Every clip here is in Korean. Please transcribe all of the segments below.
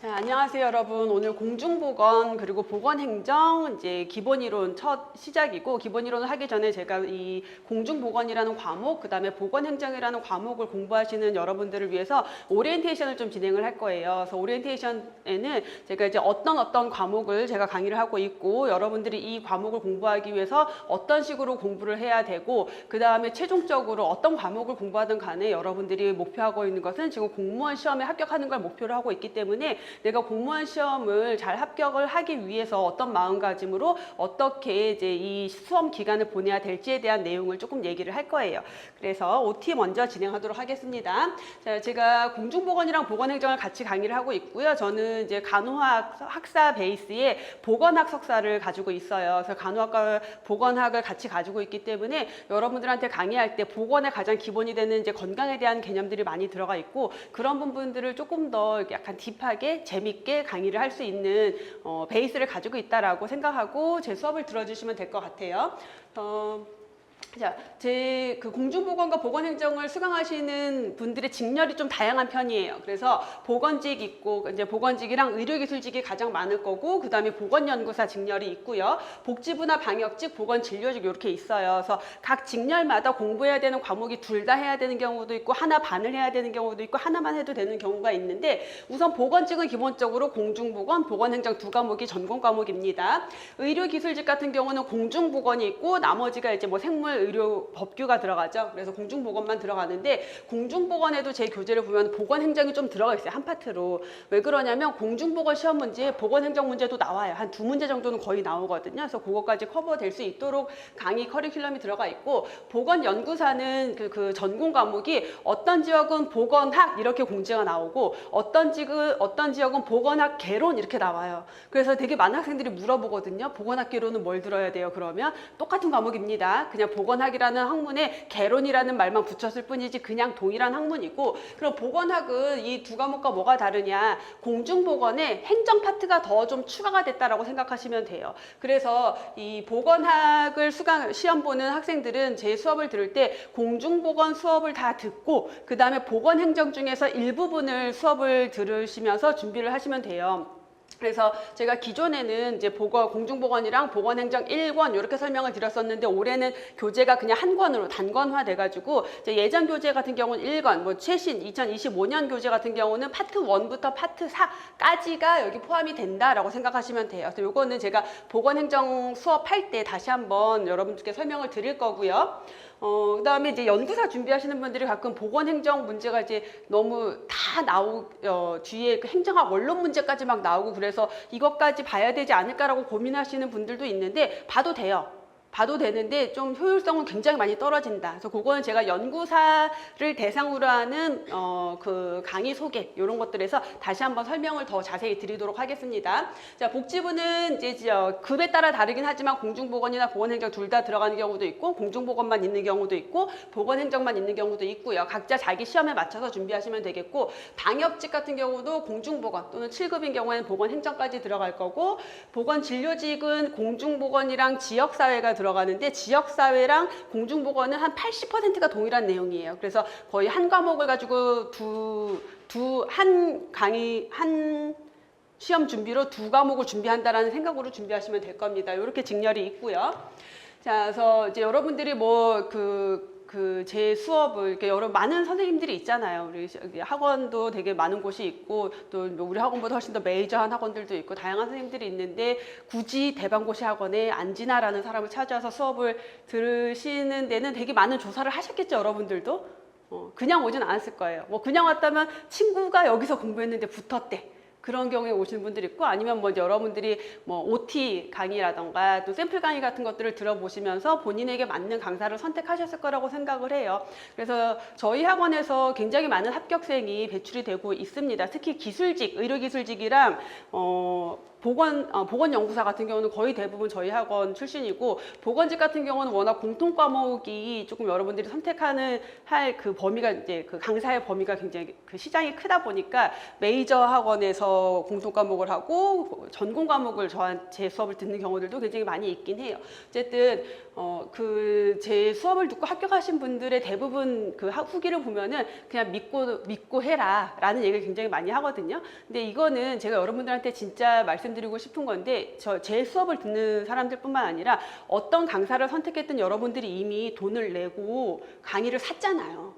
자, 안녕하세요 여러분. 오늘 공중보건 그리고 보건행정 이제 기본이론 첫 시작이고, 기본이론을 하기 전에 제가 이 공중보건이라는 과목, 그 다음에 보건행정이라는 과목을 공부하시는 여러분들을 위해서 오리엔테이션을 좀 진행을 할 거예요. 그래서 오리엔테이션에는 제가 이제 어떤 과목을 제가 강의를 하고 있고, 여러분들이 이 과목을 공부하기 위해서 어떤 식으로 공부를 해야 되고, 그 다음에 최종적으로 어떤 과목을 공부하든 간에 여러분들이 목표하고 있는 것은 지금 공무원 시험에 합격하는 걸 목표로 하고 있기 때문에, 내가 공무원 시험을 잘 합격을 하기 위해서 어떤 마음가짐으로 어떻게 이제 이 수험 기간을 보내야 될지에 대한 내용을 조금 얘기를 할 거예요. 그래서 OT 먼저 진행하도록 하겠습니다. 자, 제가 공중보건이랑 보건행정을 같이 강의를 하고 있고요. 저는 이제 간호학 학사 베이스의 보건학 석사를 가지고 있어요. 그래서 간호학과 보건학을 같이 가지고 있기 때문에 여러분들한테 강의할 때 보건의 가장 기본이 되는 이제 건강에 대한 개념들이 많이 들어가 있고, 그런 부분들을 조금 더 약간 딥하게 재밌게 강의를 할 수 있는 베이스를 가지고 있다라고 생각하고 제 수업을 들어주시면 될 것 같아요. 자, 제 그 공중보건과 보건행정을 수강하시는 분들의 직렬이 좀 다양한 편이에요. 그래서 보건직 있고, 이제 보건직이랑 의료기술직이 가장 많을 거고, 그 다음에 보건연구사 직렬이 있고요. 복지부나 방역직, 보건진료직 이렇게 있어요. 그래서 각 직렬마다 공부해야 되는 과목이 둘 다 해야 되는 경우도 있고, 하나 반을 해야 되는 경우도 있고, 하나만 해도 되는 경우가 있는데, 우선 보건직은 기본적으로 공중보건, 보건행정 두 과목이 전공 과목입니다. 의료기술직 같은 경우는 공중보건이 있고, 나머지가 이제 뭐 생물 의료 법규가 들어가죠. 그래서 공중보건만 들어가는데, 공중보건에도 제 교재를 보면 보건행정이 좀 들어가 있어요. 한 파트로. 왜 그러냐면 공중보건 시험 문제에 보건행정 문제도 나와요. 한 두 문제 정도는 거의 나오거든요. 그래서 그것까지 커버될 수 있도록 강의 커리큘럼이 들어가 있고, 보건연구사는 그 전공 과목이 어떤 지역은 보건학 이렇게 공지가 나오고, 어떤 지역은 보건학 개론 이렇게 나와요. 그래서 되게 많은 학생들이 물어보거든요. 보건학 개론은 뭘 들어야 돼요? 그러면 똑같은 과목입니다. 그냥 보건학이라는 학문에 개론이라는 말만 붙였을 뿐이지 그냥 동일한 학문이고, 그럼 보건학은 이 두 과목과 뭐가 다르냐, 공중보건에 행정 파트가 더 좀 추가가 됐다라고 생각하시면 돼요. 그래서 이 보건학을 시험 보는 학생들은 제 수업을 들을 때 공중보건 수업을 다 듣고, 그 다음에 보건행정 중에서 일부분을 수업을 들으시면서 준비를 하시면 돼요. 그래서 제가 기존에는 이제 공중보건이랑 보건행정 1권 이렇게 설명을 드렸었는데, 올해는 교재가 그냥 한 권으로 단권화 돼가지고, 이제 예전 교재 같은 경우는 1권, 뭐 최신 2025년 교재 같은 경우는 파트 1부터 파트 4까지가 여기 포함이 된다라고 생각하시면 돼요. 그래서 요거는 제가 보건행정 수업할 때 다시 한번 여러분들께 설명을 드릴 거고요. 그 다음에 이제 연구사 준비하시는 분들이 가끔 보건행정 문제가 이제 너무 다 뒤에 그 행정학 원론 문제까지 막 나오고, 그래서 이것까지 봐야 되지 않을까라고 고민하시는 분들도 있는데, 봐도 돼요. 봐도 되는데 좀 효율성은 굉장히 많이 떨어진다. 그래서 그거는 제가 연구사를 대상으로 하는 그 강의 소개 이런 것들에서 다시 한번 설명을 더 자세히 드리도록 하겠습니다. 자, 복지부는 이제 급에 따라 다르긴 하지만 공중보건이나 보건행정 둘 다 들어가는 경우도 있고, 공중보건만 있는 경우도 있고, 보건행정만 있는 경우도 있고요. 각자 자기 시험에 맞춰서 준비하시면 되겠고, 방역직 같은 경우도 공중보건 또는 7급인 경우에는 보건행정까지 들어갈 거고, 보건진료직은 공중보건이랑 지역사회가 들어가는데, 지역사회랑 공중보건은 한 80%가 동일한 내용이에요. 그래서 거의 한 과목을 가지고 한 시험 준비로 두 과목을 준비한다라는 생각으로 준비하시면 될 겁니다. 이렇게 직렬이 있고요. 자, 그래서 이제 여러분들이 제 수업을 이렇게 많은 선생님들이 있잖아요. 우리 학원도 되게 많은 곳이 있고, 또 우리 학원보다 훨씬 더 메이저한 학원들도 있고, 다양한 선생님들이 있는데, 굳이 대방고시 학원에 안진아라는 사람을 찾아서 수업을 들으시는 데는 되게 많은 조사를 하셨겠죠, 여러분들도. 그냥 오진 않았을 거예요. 뭐 그냥 왔다면 친구가 여기서 공부했는데 붙었대. 그런 경우에 오시는 분들이 있고, 아니면 뭐 이제 여러분들이 뭐 OT 강의라던가 또 샘플 강의 같은 것들을 들어보시면서 본인에게 맞는 강사를 선택하셨을 거라고 생각을 해요. 그래서 저희 학원에서 굉장히 많은 합격생이 배출이 되고 있습니다. 특히 기술직, 의료기술직이랑 보건연구사 같은 경우는 거의 대부분 저희 학원 출신이고, 보건직 같은 경우는 워낙 공통 과목이 조금 여러분들이 선택하는 할 그 범위가 이제 그 강사의 범위가 굉장히 그 시장이 크다 보니까 메이저 학원에서 공통 과목을 하고 전공 과목을 제 수업을 듣는 경우들도 굉장히 많이 있긴 해요. 어쨌든 제 수업을 듣고 합격하신 분들의 대부분 그 후기를 보면은 그냥 믿고 해라라는 얘기를 굉장히 많이 하거든요. 근데 이거는 제가 여러분들한테 진짜 말씀드리고 싶은 건데, 제 수업을 듣는 사람들뿐만 아니라 어떤 강사를 선택했든 여러분들이 이미 돈을 내고 강의를 샀잖아요.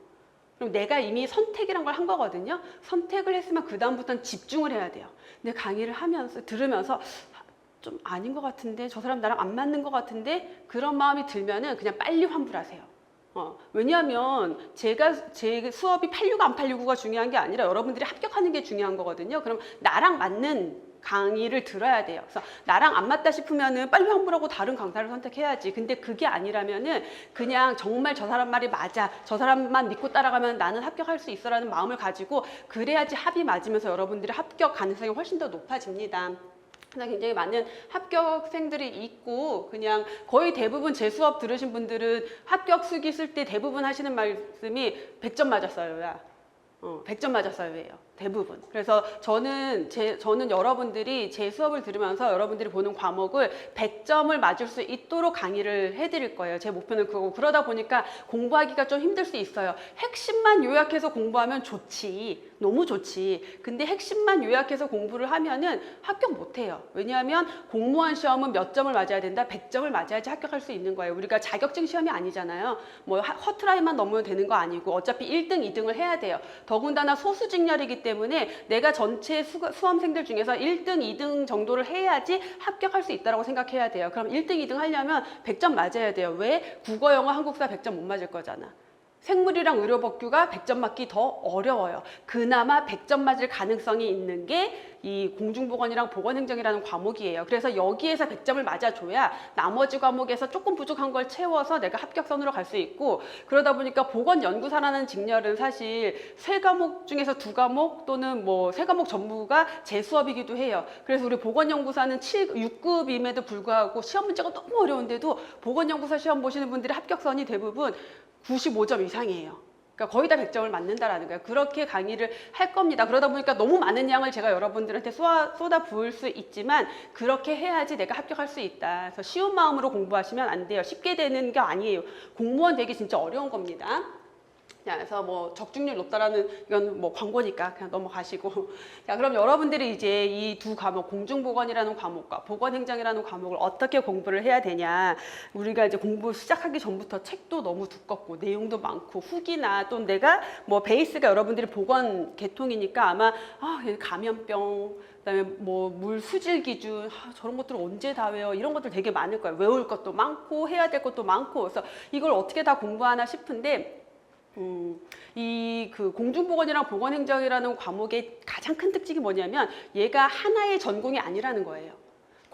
그럼 내가 이미 선택이란 걸 한 거거든요. 선택을 했으면 그 다음부터는 집중을 해야 돼요. 근데 강의를 들으면서 좀 아닌 것 같은데, 저 사람 나랑 안 맞는 것 같은데, 그런 마음이 들면은 그냥 빨리 환불하세요. 왜냐하면 제 수업이 865 안 865가 중요한 게 아니라 여러분들이 합격하는 게 중요한 거거든요. 그럼 나랑 맞는 강의를 들어야 돼요. 그래서 나랑 안 맞다 싶으면은 빨리 환불하고 다른 강사를 선택해야지. 근데 그게 아니라면은 그냥 정말 저 사람 말이 맞아, 저 사람만 믿고 따라가면 나는 합격할 수 있어라는 마음을 가지고, 그래야지 합이 맞으면서 여러분들의 합격 가능성이 훨씬 더 높아집니다. 굉장히 많은 합격생들이 있고, 그냥 거의 대부분 제 수업 들으신 분들은 합격 수기 쓸 때 대부분 하시는 말씀이 100점 맞았어요. 야. 100점 맞았어요. 예요. 대부분. 그래서 저는 여러분들이 제 수업을 들으면서 여러분들이 보는 과목을 100점을 맞을 수 있도록 강의를 해드릴 거예요. 제 목표는 그거고, 그러다 보니까 공부하기가 좀 힘들 수 있어요. 핵심만 요약해서 공부하면 좋지. 너무 좋지. 근데 핵심만 요약해서 공부를 하면은 합격 못해요. 왜냐하면 공무원 시험은 몇 점을 맞아야 된다? 100점을 맞아야지 합격할 수 있는 거예요. 우리가 자격증 시험이 아니잖아요. 뭐 허트라인만 넘으면 되는 거 아니고 어차피 1등, 2등을 해야 돼요. 더군다나 소수직렬이기 때문에 내가 전체 수험생들 중에서 1등, 2등 정도를 해야지 합격할 수 있다고 생각해야 돼요. 그럼 1등, 2등 하려면 100점 맞아야 돼요. 왜? 국어, 영어, 한국사 100점 못 맞을 거잖아. 생물이랑 의료법규가 100점 맞기 더 어려워요. 그나마 100점 맞을 가능성이 있는 게 이 공중보건이랑 보건행정이라는 과목이에요. 그래서 여기에서 100점을 맞아줘야 나머지 과목에서 조금 부족한 걸 채워서 내가 합격선으로 갈 수 있고, 그러다 보니까 보건연구사라는 직렬은 사실 3과목 중에서 2과목 또는 뭐 3과목 전부가 제 수업이기도 해요. 그래서 우리 보건연구사는 6급임에도 불구하고 시험 문제가 너무 어려운데도 보건연구사 시험 보시는 분들의 합격선이 대부분 95점 이상이에요. 그러니까 거의 다 100점을 맞는다라는 거예요. 그렇게 강의를 할 겁니다. 그러다 보니까 너무 많은 양을 제가 여러분들한테 쏟아 부을 수 있지만, 그렇게 해야지 내가 합격할 수 있다. 그래서 쉬운 마음으로 공부하시면 안 돼요. 쉽게 되는 게 아니에요. 공무원 되기 진짜 어려운 겁니다. 자, 그래서 뭐 적중률 높다라는, 이건 뭐 광고니까 그냥 넘어가시고. 자, 그럼 여러분들이 이제 이 두 과목, 공중보건이라는 과목과 보건행정이라는 과목을 어떻게 공부를 해야 되냐. 우리가 이제 공부 시작하기 전부터 책도 너무 두껍고 내용도 많고 후기나, 또 내가 뭐 베이스가 여러분들이 보건 계통이니까 아마 감염병, 그다음에 뭐 물 수질 기준, 저런 것들 언제 다 외워, 이런 것들 되게 많을 거예요. 외울 것도 많고 해야 될 것도 많고. 그래서 이걸 어떻게 다 공부하나 싶은데, 이 공중보건이랑 보건행정이라는 과목의 가장 큰 특징이 뭐냐면, 얘가 하나의 전공이 아니라는 거예요.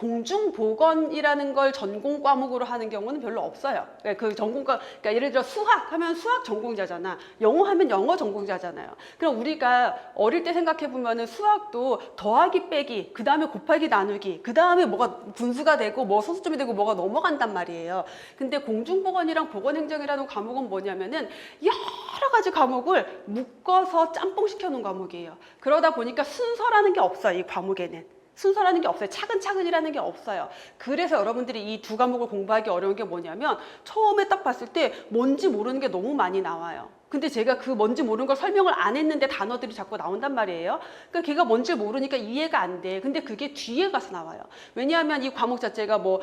공중보건이라는 걸 전공 과목으로 하는 경우는 별로 없어요. 그러니까 예를 들어 수학 하면 수학 전공자잖아. 영어 하면 영어 전공자잖아요. 그럼 우리가 어릴 때 생각해 보면은 수학도 더하기 빼기, 그 다음에 곱하기 나누기, 그 다음에 뭐가 분수가 되고 뭐 소수점이 되고 뭐가 넘어간단 말이에요. 근데 공중보건이랑 보건행정이라는 과목은 뭐냐면은 여러 가지 과목을 묶어서 짬뽕 시켜 놓은 과목이에요. 그러다 보니까 순서라는 게 없어요. 이 과목에는. 순서라는 게 없어요. 차근차근이라는 게 없어요. 그래서 여러분들이 이 두 과목을 공부하기 어려운 게 뭐냐면, 처음에 딱 봤을 때 뭔지 모르는 게 너무 많이 나와요. 근데 제가 그 뭔지 모르는 걸 설명을 안 했는데 단어들이 자꾸 나온단 말이에요. 그러니까 걔가 뭔지 모르니까 이해가 안 돼. 근데 그게 뒤에 가서 나와요. 왜냐하면 이 과목 자체가 뭐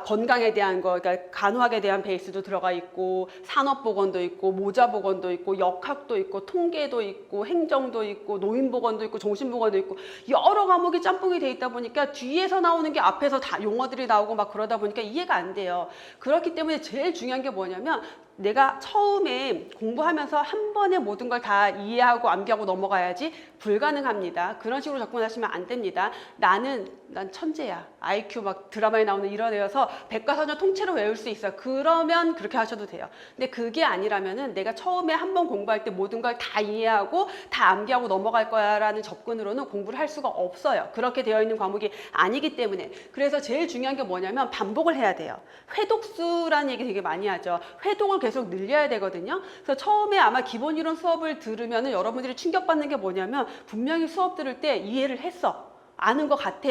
건강에 대한 거, 그러니까 간호학에 대한 베이스도 들어가 있고, 산업보건도 있고, 모자보건도 있고, 역학도 있고, 통계도 있고, 행정도 있고, 노인보건도 있고, 정신보건도 있고, 여러 과목이 짬뽕이 돼 있다 보니까 뒤에서 나오는 게 앞에서 다 용어들이 나오고 막 그러다 보니까 이해가 안 돼요. 그렇기 때문에 제일 중요한 게 뭐냐면, 내가 처음에 공부하면서 한 번에 모든 걸 다 이해하고 암기하고 넘어가야지 불가능합니다. 그런 식으로 접근하시면 안 됩니다. 난 천재야. IQ 막 드라마에 나오는 이런 애여서 들여서 백과사전 통째로 외울 수 있어요. 그러면 그렇게 하셔도 돼요. 근데 그게 아니라면은 내가 처음에 한 번 공부할 때 모든 걸 다 이해하고 다 암기하고 넘어갈 거야라는 접근으로는 공부를 할 수가 없어요. 그렇게 되어 있는 과목이 아니기 때문에. 그래서 제일 중요한 게 뭐냐면 반복을 해야 돼요. 회독수라는 얘기 되게 많이 하죠. 회독을 계속 늘려야 되거든요. 그래서 처음에 아마 기본 이론 수업을 들으면은 여러분들이 충격받는 게 뭐냐면 분명히 수업 들을 때 이해를 했어. 아는 것 같아.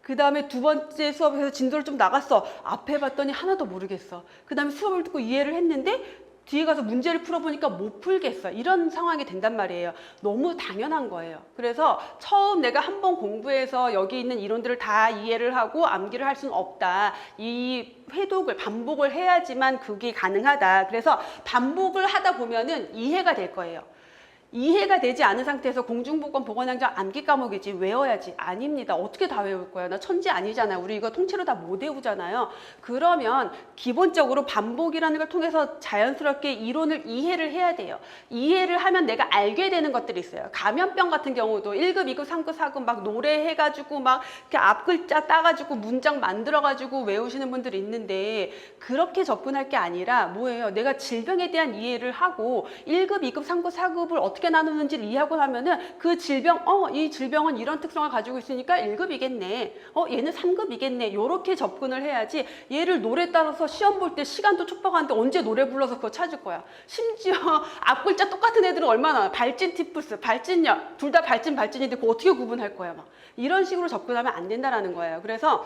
그 다음에 두 번째 수업에서 진도를 좀 나갔어. 앞에 봤더니 하나도 모르겠어. 그 다음에 수업을 듣고 이해를 했는데 뒤에 가서 문제를 풀어보니까 못 풀겠어. 이런 상황이 된단 말이에요. 너무 당연한 거예요. 그래서 처음 내가 한 번 공부해서 여기 있는 이론들을 다 이해를 하고 암기를 할 수는 없다. 이 회독을 반복을 해야지만 그게 가능하다. 그래서 반복을 하다 보면은 이해가 될 거예요. 이해가 되지 않은 상태에서 공중보건 보건행정 암기 과목이지 외워야지. 아닙니다. 어떻게 다 외울 거야? 나 천재 아니잖아요. 우리 이거 통째로 다 못 외우잖아요. 그러면 기본적으로 반복이라는 걸 통해서 자연스럽게 이론을 이해를 해야 돼요. 이해를 하면 내가 알게 되는 것들이 있어요. 감염병 같은 경우도 1급, 2급, 3급, 4급 막 노래해가지고 막 이렇게 앞글자 따가지고 문장 만들어가지고 외우시는 분들이 있는데 그렇게 접근할 게 아니라 뭐예요? 내가 질병에 대한 이해를 하고 1급, 2급, 3급, 4급을 어떻게 나누는지를 이해하고 나면은 그 질병, 이 질병은 이런 특성을 가지고 있으니까 1급이겠네. 얘는 3급이겠네. 요렇게 접근을 해야지 얘를 노래 따라서 시험 볼 때 시간도 촉박하는데 언제 노래 불러서 그거 찾을 거야. 심지어 앞글자 똑같은 애들은 얼마나 발진 티푸스, 발진력, 둘 다 발진인데 그거 어떻게 구분할 거야. 막 이런 식으로 접근하면 안 된다라는 거예요. 그래서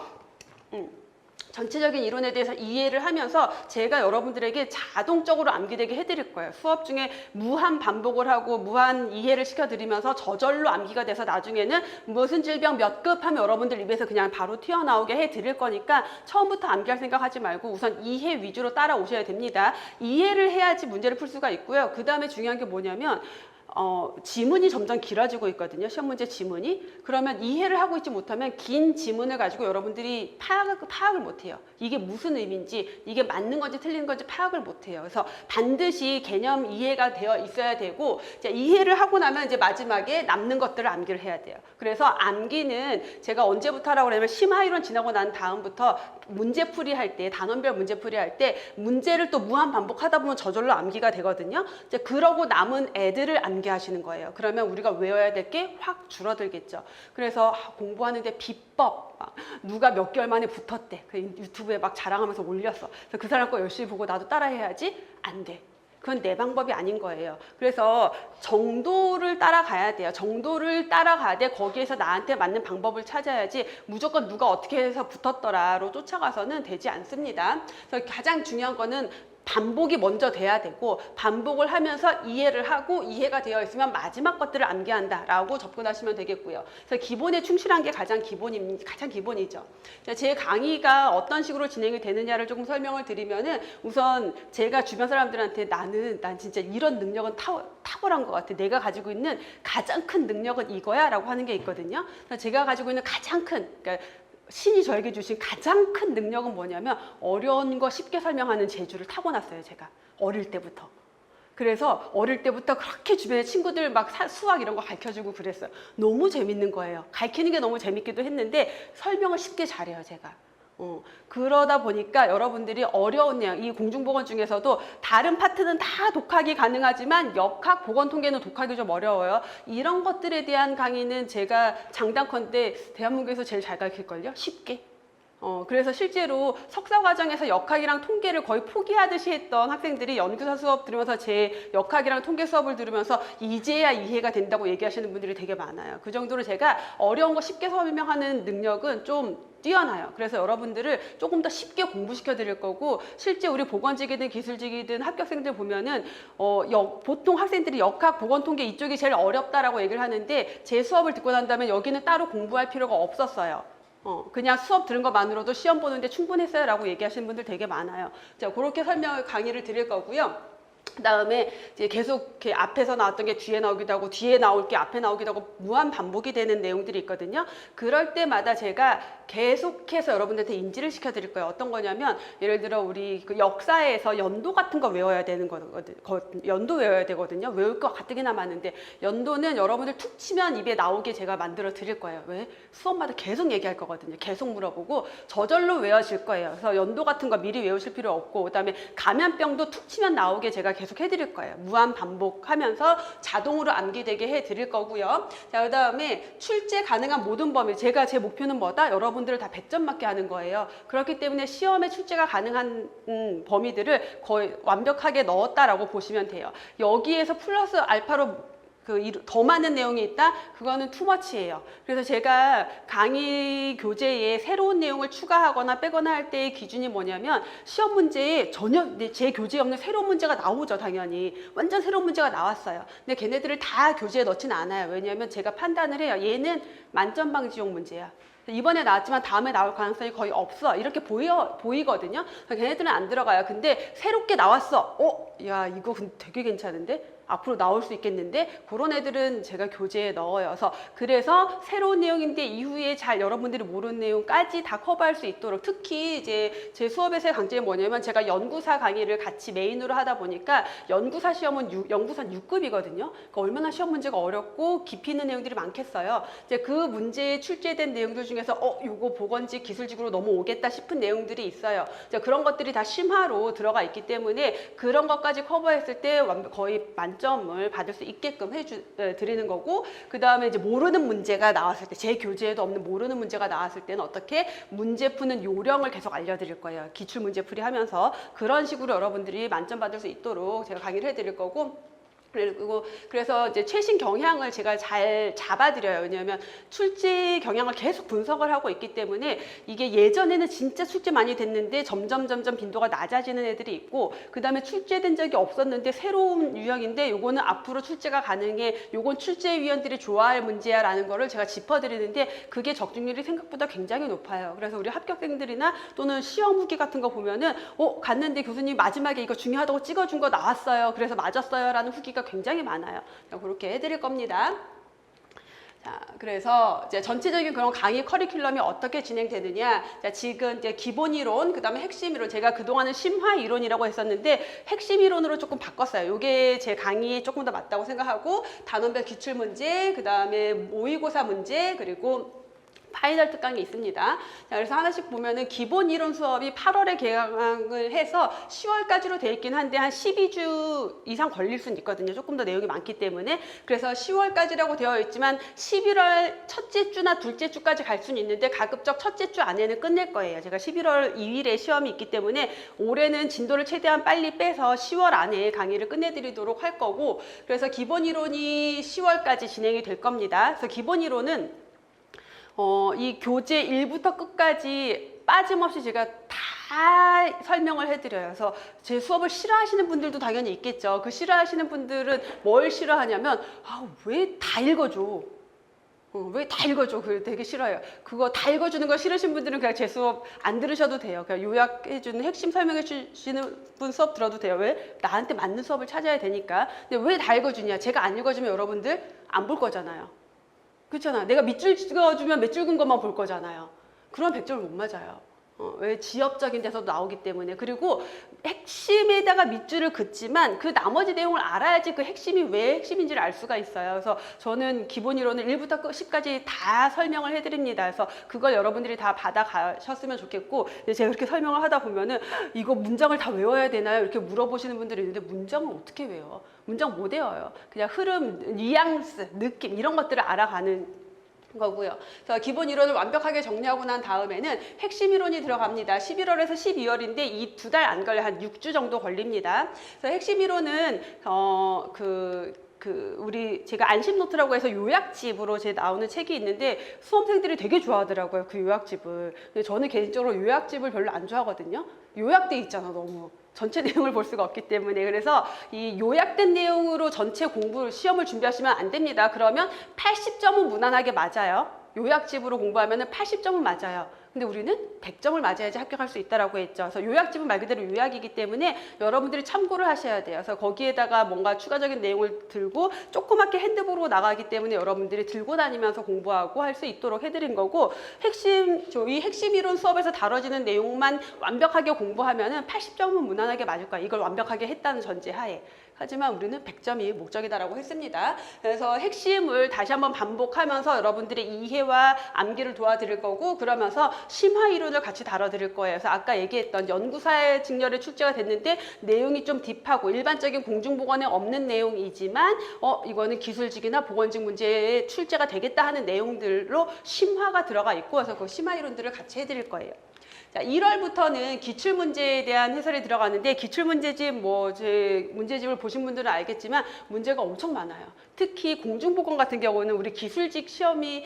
전체적인 이론에 대해서 이해를 하면서 제가 여러분들에게 자동적으로 암기되게 해드릴 거예요. 수업 중에 무한 반복을 하고 무한 이해를 시켜드리면서 저절로 암기가 돼서 나중에는 무슨 질병 몇 급 하면 여러분들 입에서 그냥 바로 튀어나오게 해드릴 거니까 처음부터 암기할 생각하지 말고 우선 이해 위주로 따라오셔야 됩니다. 이해를 해야지 문제를 풀 수가 있고요. 그 다음에 중요한 게 뭐냐면 지문이 점점 길어지고 있거든요. 시험 문제 지문이. 그러면 이해를 하고 있지 못하면 긴 지문을 가지고 여러분들이 파악을 못해요. 이게 무슨 의미인지, 이게 맞는 건지 틀린 건지 파악을 못해요. 그래서 반드시 개념 이해가 되어 있어야 되고, 이제 이해를 하고 나면 이제 마지막에 남는 것들을 암기를 해야 돼요. 그래서 암기는 제가 언제부터 하라고 그러냐면 심화이론 지나고 난 다음부터 문제풀이 할 때, 단원별 문제풀이 할 때 문제를 또 무한 반복하다 보면 저절로 암기가 되거든요. 이제 그러고 남은 애들을 암기하시는 거예요. 그러면 우리가 외워야 될 게 확 줄어들겠죠. 그래서 공부하는데 비법, 누가 몇 개월 만에 붙었대. 그 유튜브에 막 자랑하면서 올렸어. 그래서 그 사람 거 열심히 보고 나도 따라해야지. 안 돼. 그건 내 방법이 아닌 거예요. 그래서 정도를 따라가야 돼요. 정도를 따라가야 돼. 거기에서 나한테 맞는 방법을 찾아야지 무조건 누가 어떻게 해서 붙었더라로 쫓아가서는 되지 않습니다. 그래서 가장 중요한 거는 반복이 먼저 돼야 되고 반복을 하면서 이해를 하고 이해가 되어 있으면 마지막 것들을 암기한다라고 접근하시면 되겠고요. 그래서 기본에 충실한 게 가장 기본이죠. 제 강의가 어떤 식으로 진행이 되느냐를 조금 설명을 드리면은 우선 제가 주변 사람들한테 난 진짜 이런 능력은 탁월한 것 같아. 내가 가지고 있는 가장 큰 능력은 이거야라고 하는 게 있거든요. 그래서 제가 가지고 있는 가장 큰 그러니까 신이 저에게 주신 가장 큰 능력은 뭐냐면 어려운 거 쉽게 설명하는 재주를 타고났어요. 제가 어릴 때부터. 그래서 어릴 때부터 그렇게 주변에 친구들 막 수학 이런 거 가르쳐주고 그랬어요. 너무 재밌는 거예요. 가르치는 게 너무 재밌기도 했는데 설명을 쉽게 잘해요. 제가. 그러다 보니까 여러분들이 어려운 내용, 이 공중보건 중에서도 다른 파트는 다 독학이 가능하지만 역학, 보건통계는 독학이 좀 어려워요. 이런 것들에 대한 강의는 제가 장단컨대 대한민국에서 제일 잘 가르칠걸요? 쉽게. 그래서 실제로 석사 과정에서 역학이랑 통계를 거의 포기하듯이 했던 학생들이 연구사 수업 들으면서 제 역학이랑 통계 수업을 들으면서 이제야 이해가 된다고 얘기하시는 분들이 되게 많아요. 그 정도로 제가 어려운 거 쉽게 설명하는 능력은 좀 뛰어나요. 그래서 여러분들을 조금 더 쉽게 공부시켜 드릴 거고 실제 우리 보건직이든 기술직이든 합격생들 보면은 보통 학생들이 역학, 보건통계 이쪽이 제일 어렵다라고 얘기를 하는데 제 수업을 듣고 난 다음에 여기는 따로 공부할 필요가 없었어요. 그냥 수업 들은 것만으로도 시험 보는데 충분했어요 라고 얘기하시는 분들 되게 많아요. 자, 그렇게 강의를 드릴 거고요. 그다음에 이제 계속 이렇게 앞에서 나왔던 게 뒤에 나오기도 하고 뒤에 나올 게 앞에 나오기도 하고 무한 반복이 되는 내용들이 있거든요. 그럴 때마다 제가 계속해서 여러분들한테 인지를 시켜드릴 거예요. 어떤 거냐면 예를 들어 우리 그 역사에서 연도 같은 거 외워야 되는 거거든. 연도 외워야 되거든요. 외울 거 가뜩이나 많은데 연도는 여러분들 툭 치면 입에 나오게 제가 만들어 드릴 거예요. 왜? 수업마다 계속 얘기할 거거든요. 계속 물어보고 저절로 외워질 거예요. 그래서 연도 같은 거 미리 외우실 필요 없고 그다음에 감염병도 툭 치면 나오게 제가 계속 해드릴 거예요. 무한 반복하면서 자동으로 암기되게 해드릴 거고요. 자, 그다음에 출제 가능한 모든 범위. 제가 제 목표는 뭐다? 여러분들을 다 100점 맞게 하는 거예요. 그렇기 때문에 시험에 출제가 가능한 범위들을 거의 완벽하게 넣었다라고 보시면 돼요. 여기에서 플러스 알파로 더 많은 내용이 있다? 그거는 투머치예요. 그래서 제가 강의 교재에 새로운 내용을 추가하거나 빼거나 할 때의 기준이 뭐냐면 시험 문제에 전혀 제 교재에 없는 새로운 문제가 나오죠. 당연히. 완전 새로운 문제가 나왔어요. 근데 걔네들을 다 교재에 넣지는 않아요. 왜냐하면 제가 판단을 해요. 얘는 만점 방지용 문제야. 이번에 나왔지만 다음에 나올 가능성이 거의 없어. 이렇게 보이거든요. 걔네들은 안 들어가요. 근데 새롭게 나왔어. 야, 이거 되게 괜찮은데? 앞으로 나올 수 있겠는데 그런 애들은 제가 교재에 넣어요. 그래서 새로운 내용인데 이후에 잘 여러분들이 모르는 내용까지 다 커버할 수 있도록 특히 이제 제 수업에서의 강점이 뭐냐면 제가 연구사 강의를 같이 메인으로 하다 보니까 연구사 시험은 연구사 6급이거든요. 그러니까 얼마나 시험 문제가 어렵고 깊이 있는 내용들이 많겠어요. 이제 그 문제에 출제된 내용들 중에서 요거 보건직 기술직으로 넘어오겠다 싶은 내용들이 있어요. 이제 그런 것들이 다 심화로 들어가 있기 때문에 그런 것까지 커버했을 때 거의 만점을 받을 수 있게끔 드리는 거고 그 다음에 이제 모르는 문제가 나왔을 때 제 교재에도 없는 모르는 문제가 나왔을 때는 어떻게 문제 푸는 요령을 계속 알려드릴 거예요. 기출 문제 풀이 하면서 그런 식으로 여러분들이 만점 받을 수 있도록 제가 강의를 해드릴 거고 그리고 그래서 이제 최신 경향을 제가 잘 잡아드려요. 왜냐하면 출제 경향을 계속 분석을 하고 있기 때문에 이게 예전에는 진짜 출제 많이 됐는데 점점 빈도가 낮아지는 애들이 있고 그 다음에 출제된 적이 없었는데 새로운 유형인데 요거는 앞으로 출제가 가능해. 요건 출제위원들이 좋아할 문제야 라는 거를 제가 짚어드리는데 그게 적중률이 생각보다 굉장히 높아요. 그래서 우리 합격생들이나 또는 시험 후기 같은 거 보면은 갔는데 교수님 마지막에 이거 중요하다고 찍어준 거 나왔어요. 그래서 맞았어요 라는 후기가 굉장히 많아요. 그렇게 해드릴 겁니다. 자, 그래서 이제 전체적인 그런 강의 커리큘럼이 어떻게 진행되느냐. 자, 지금 이제 기본 이론, 그 다음에 핵심 이론. 제가 그동안은 심화 이론이라고 했었는데 핵심 이론으로 조금 바꿨어요. 이게 제 강의에 조금 더 맞다고 생각하고 단원별 기출 문제, 그 다음에 모의고사 문제, 그리고 파이널 특강이 있습니다. 자, 그래서 하나씩 보면은 기본 이론 수업이 8월에 개강을 해서 10월까지로 돼 있긴 한데 한 12주 이상 걸릴 수는 있거든요. 조금 더 내용이 많기 때문에. 그래서 10월까지라고 되어 있지만 11월 첫째 주나 둘째 주까지 갈 수는 있는데 가급적 첫째 주 안에는 끝낼 거예요. 제가 11월 2일에 시험이 있기 때문에 올해는 진도를 최대한 빨리 빼서 10월 안에 강의를 끝내드리도록 할 거고 그래서 기본 이론이 10월까지 진행이 될 겁니다. 그래서 기본 이론은 이 교재 1부터 끝까지 빠짐없이 제가 다 설명을 해드려요. 그래서 제 수업을 싫어하시는 분들도 당연히 있겠죠. 그 싫어하시는 분들은 뭘 싫어하냐면 왜 다 읽어줘? 왜 다 읽어줘? 그거 되게 싫어요. 그거 다 읽어주는 거 싫으신 분들은 그냥 제 수업 안 들으셔도 돼요. 그냥 요약해주는 핵심 설명해 주시는 분 수업 들어도 돼요. 왜? 나한테 맞는 수업을 찾아야 되니까. 근데 왜 다 읽어주냐? 제가 안 읽어주면 여러분들 안 볼 거잖아요. 그렇잖아. 내가 밑줄 찍어주면 몇 줄 근 것만 볼 거잖아요. 그럼 100점을 못 맞아요. 왜? 지엽적인 데서도 나오기 때문에. 그리고 핵심에다가 밑줄을 긋지만 그 나머지 내용을 알아야지 그 핵심이 왜 핵심인지를 알 수가 있어요. 그래서 저는 기본 이론을 1부터 10까지 다 설명을 해드립니다. 그래서 그걸 여러분들이 다 받아가셨으면 좋겠고 제가 그렇게 설명을 하다 보면은 이거 문장을 다 외워야 되나요? 이렇게 물어보시는 분들이 있는데 문장을 어떻게 외워? 문장 못 외워요. 그냥 흐름, 뉘앙스, 느낌 이런 것들을 알아가는 거고요. 그래서 기본 이론을 완벽하게 정리하고 난 다음에는 핵심 이론이 들어갑니다. 11월에서 12월인데 이 2달 안 걸려 한 6주 정도 걸립니다. 그래서 핵심 이론은 우리 제가 안심노트라고 해서 요약집으로 제 나오는 책이 있는데 수험생들이 되게 좋아하더라고요. 그 요약집을. 근데 저는 개인적으로 요약집을 별로 안 좋아하거든요. 요약돼 있잖아 너무. 전체 내용을 볼 수가 없기 때문에. 그래서 이 요약된 내용으로 전체 시험을 준비하시면 안 됩니다. 그러면 80점은 무난하게 맞아요. 요약집으로 공부하면 80점은 맞아요. 근데 우리는 100점을 맞아야지 합격할 수 있다라고 했죠. 그래서 요약집은 말 그대로 요약이기 때문에 여러분들이 참고를 하셔야 돼요. 그래서 거기에다가 뭔가 추가적인 내용을 들고 조그맣게 핸드북으로 나가기 때문에 여러분들이 들고 다니면서 공부하고 할 수 있도록 해드린 거고, 저희 핵심 이론 수업에서 다뤄지는 내용만 완벽하게 공부하면은 80점은 무난하게 맞을 거야. 이걸 완벽하게 했다는 전제하에. 하지만 우리는 100점이 목적이다라고 했습니다. 그래서 핵심을 다시 한번 반복하면서 여러분들의 이해와 암기를 도와드릴 거고, 그러면서 심화 이론을 같이 다뤄드릴 거예요. 그래서 아까 얘기했던 연구사의 직렬에 출제가 됐는데 내용이 좀 딥하고 일반적인 공중보건에 없는 내용이지만 이거는 기술직이나 보건직 문제에 출제가 되겠다 하는 내용들로 심화가 들어가 있고, 그래서 그 심화 이론들을 같이 해드릴 거예요. 자, 1월부터는 기출문제에 대한 해설이 들어가는데, 기출문제집 제 문제집을 보신 분들은 알겠지만 문제가 엄청 많아요. 특히 공중보건 같은 경우는 우리 기술직 시험이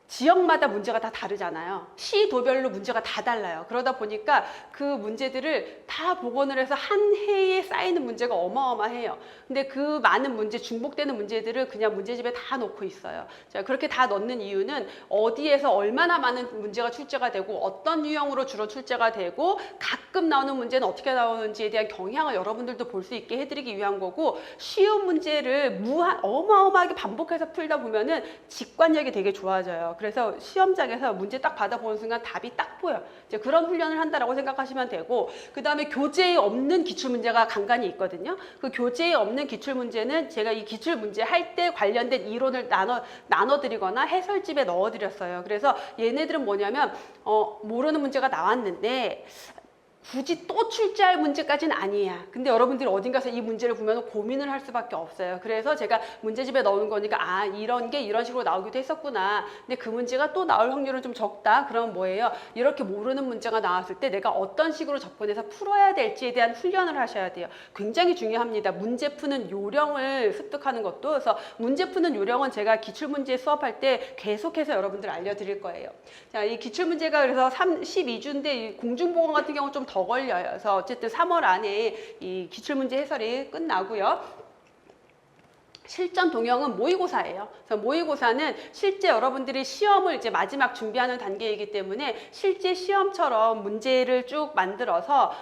지역마다 문제가 다 다르잖아요. 시도별로 문제가 다 달라요. 그러다 보니까 그 문제들을 다 복원을 해서 한 해에 쌓이는 문제가 어마어마해요. 근데 그 많은 문제, 중복되는 문제들을 그냥 문제집에 다 넣고 있어요. 자, 그렇게 다 넣는 이유는 어디에서 얼마나 많은 문제가 출제가 되고 어떤 유형으로 주로 출제가 되고 가끔 나오는 문제는 어떻게 나오는지에 대한 경향을 여러분들도 볼 수 있게 해드리기 위한 거고, 쉬운 문제를 어마어마하게 반복해서 풀다 보면은 직관력이 되게 좋아져요. 그래서 시험장에서 문제 딱 받아보는 순간 답이 딱 보여. 이제 그런 훈련을 한다라고 생각하시면 되고, 그 다음에 교재에 없는 기출문제가 간간히 있거든요. 그 교재에 없는 기출문제는 제가 이 기출문제 할 때 관련된 이론을 나눠드리거나 해설집에 넣어드렸어요. 그래서 얘네들은 뭐냐면 모르는 문제가 나왔는데 굳이 또 출제할 문제까지는 아니야. 근데 여러분들이 어딘가서 이 문제를 보면 고민을 할 수밖에 없어요. 그래서 제가 문제집에 넣는 거니까 이런 게 이런 식으로 나오기도 했었구나. 근데 그 문제가 또 나올 확률은 좀 적다. 그럼 뭐예요? 이렇게 모르는 문제가 나왔을 때 내가 어떤 식으로 접근해서 풀어야 될지에 대한 훈련을 하셔야 돼요. 굉장히 중요합니다. 문제 푸는 요령을 습득하는 것도. 그래서 문제 푸는 요령은 제가 기출문제 수업할 때 계속해서 여러분들 알려드릴 거예요. 자, 이 기출문제가 그래서 12주인데 공중보건 같은 경우는 좀 더 걸려요. 그래서 어쨌든 3월 안에 이 기출문제 해설이 끝나고요. 실전 동형은 모의고사예요. 그래서 모의고사는 실제 여러분들이 시험을 이제 마지막 준비하는 단계이기 때문에 실제 시험처럼 문제를 쭉 만들어서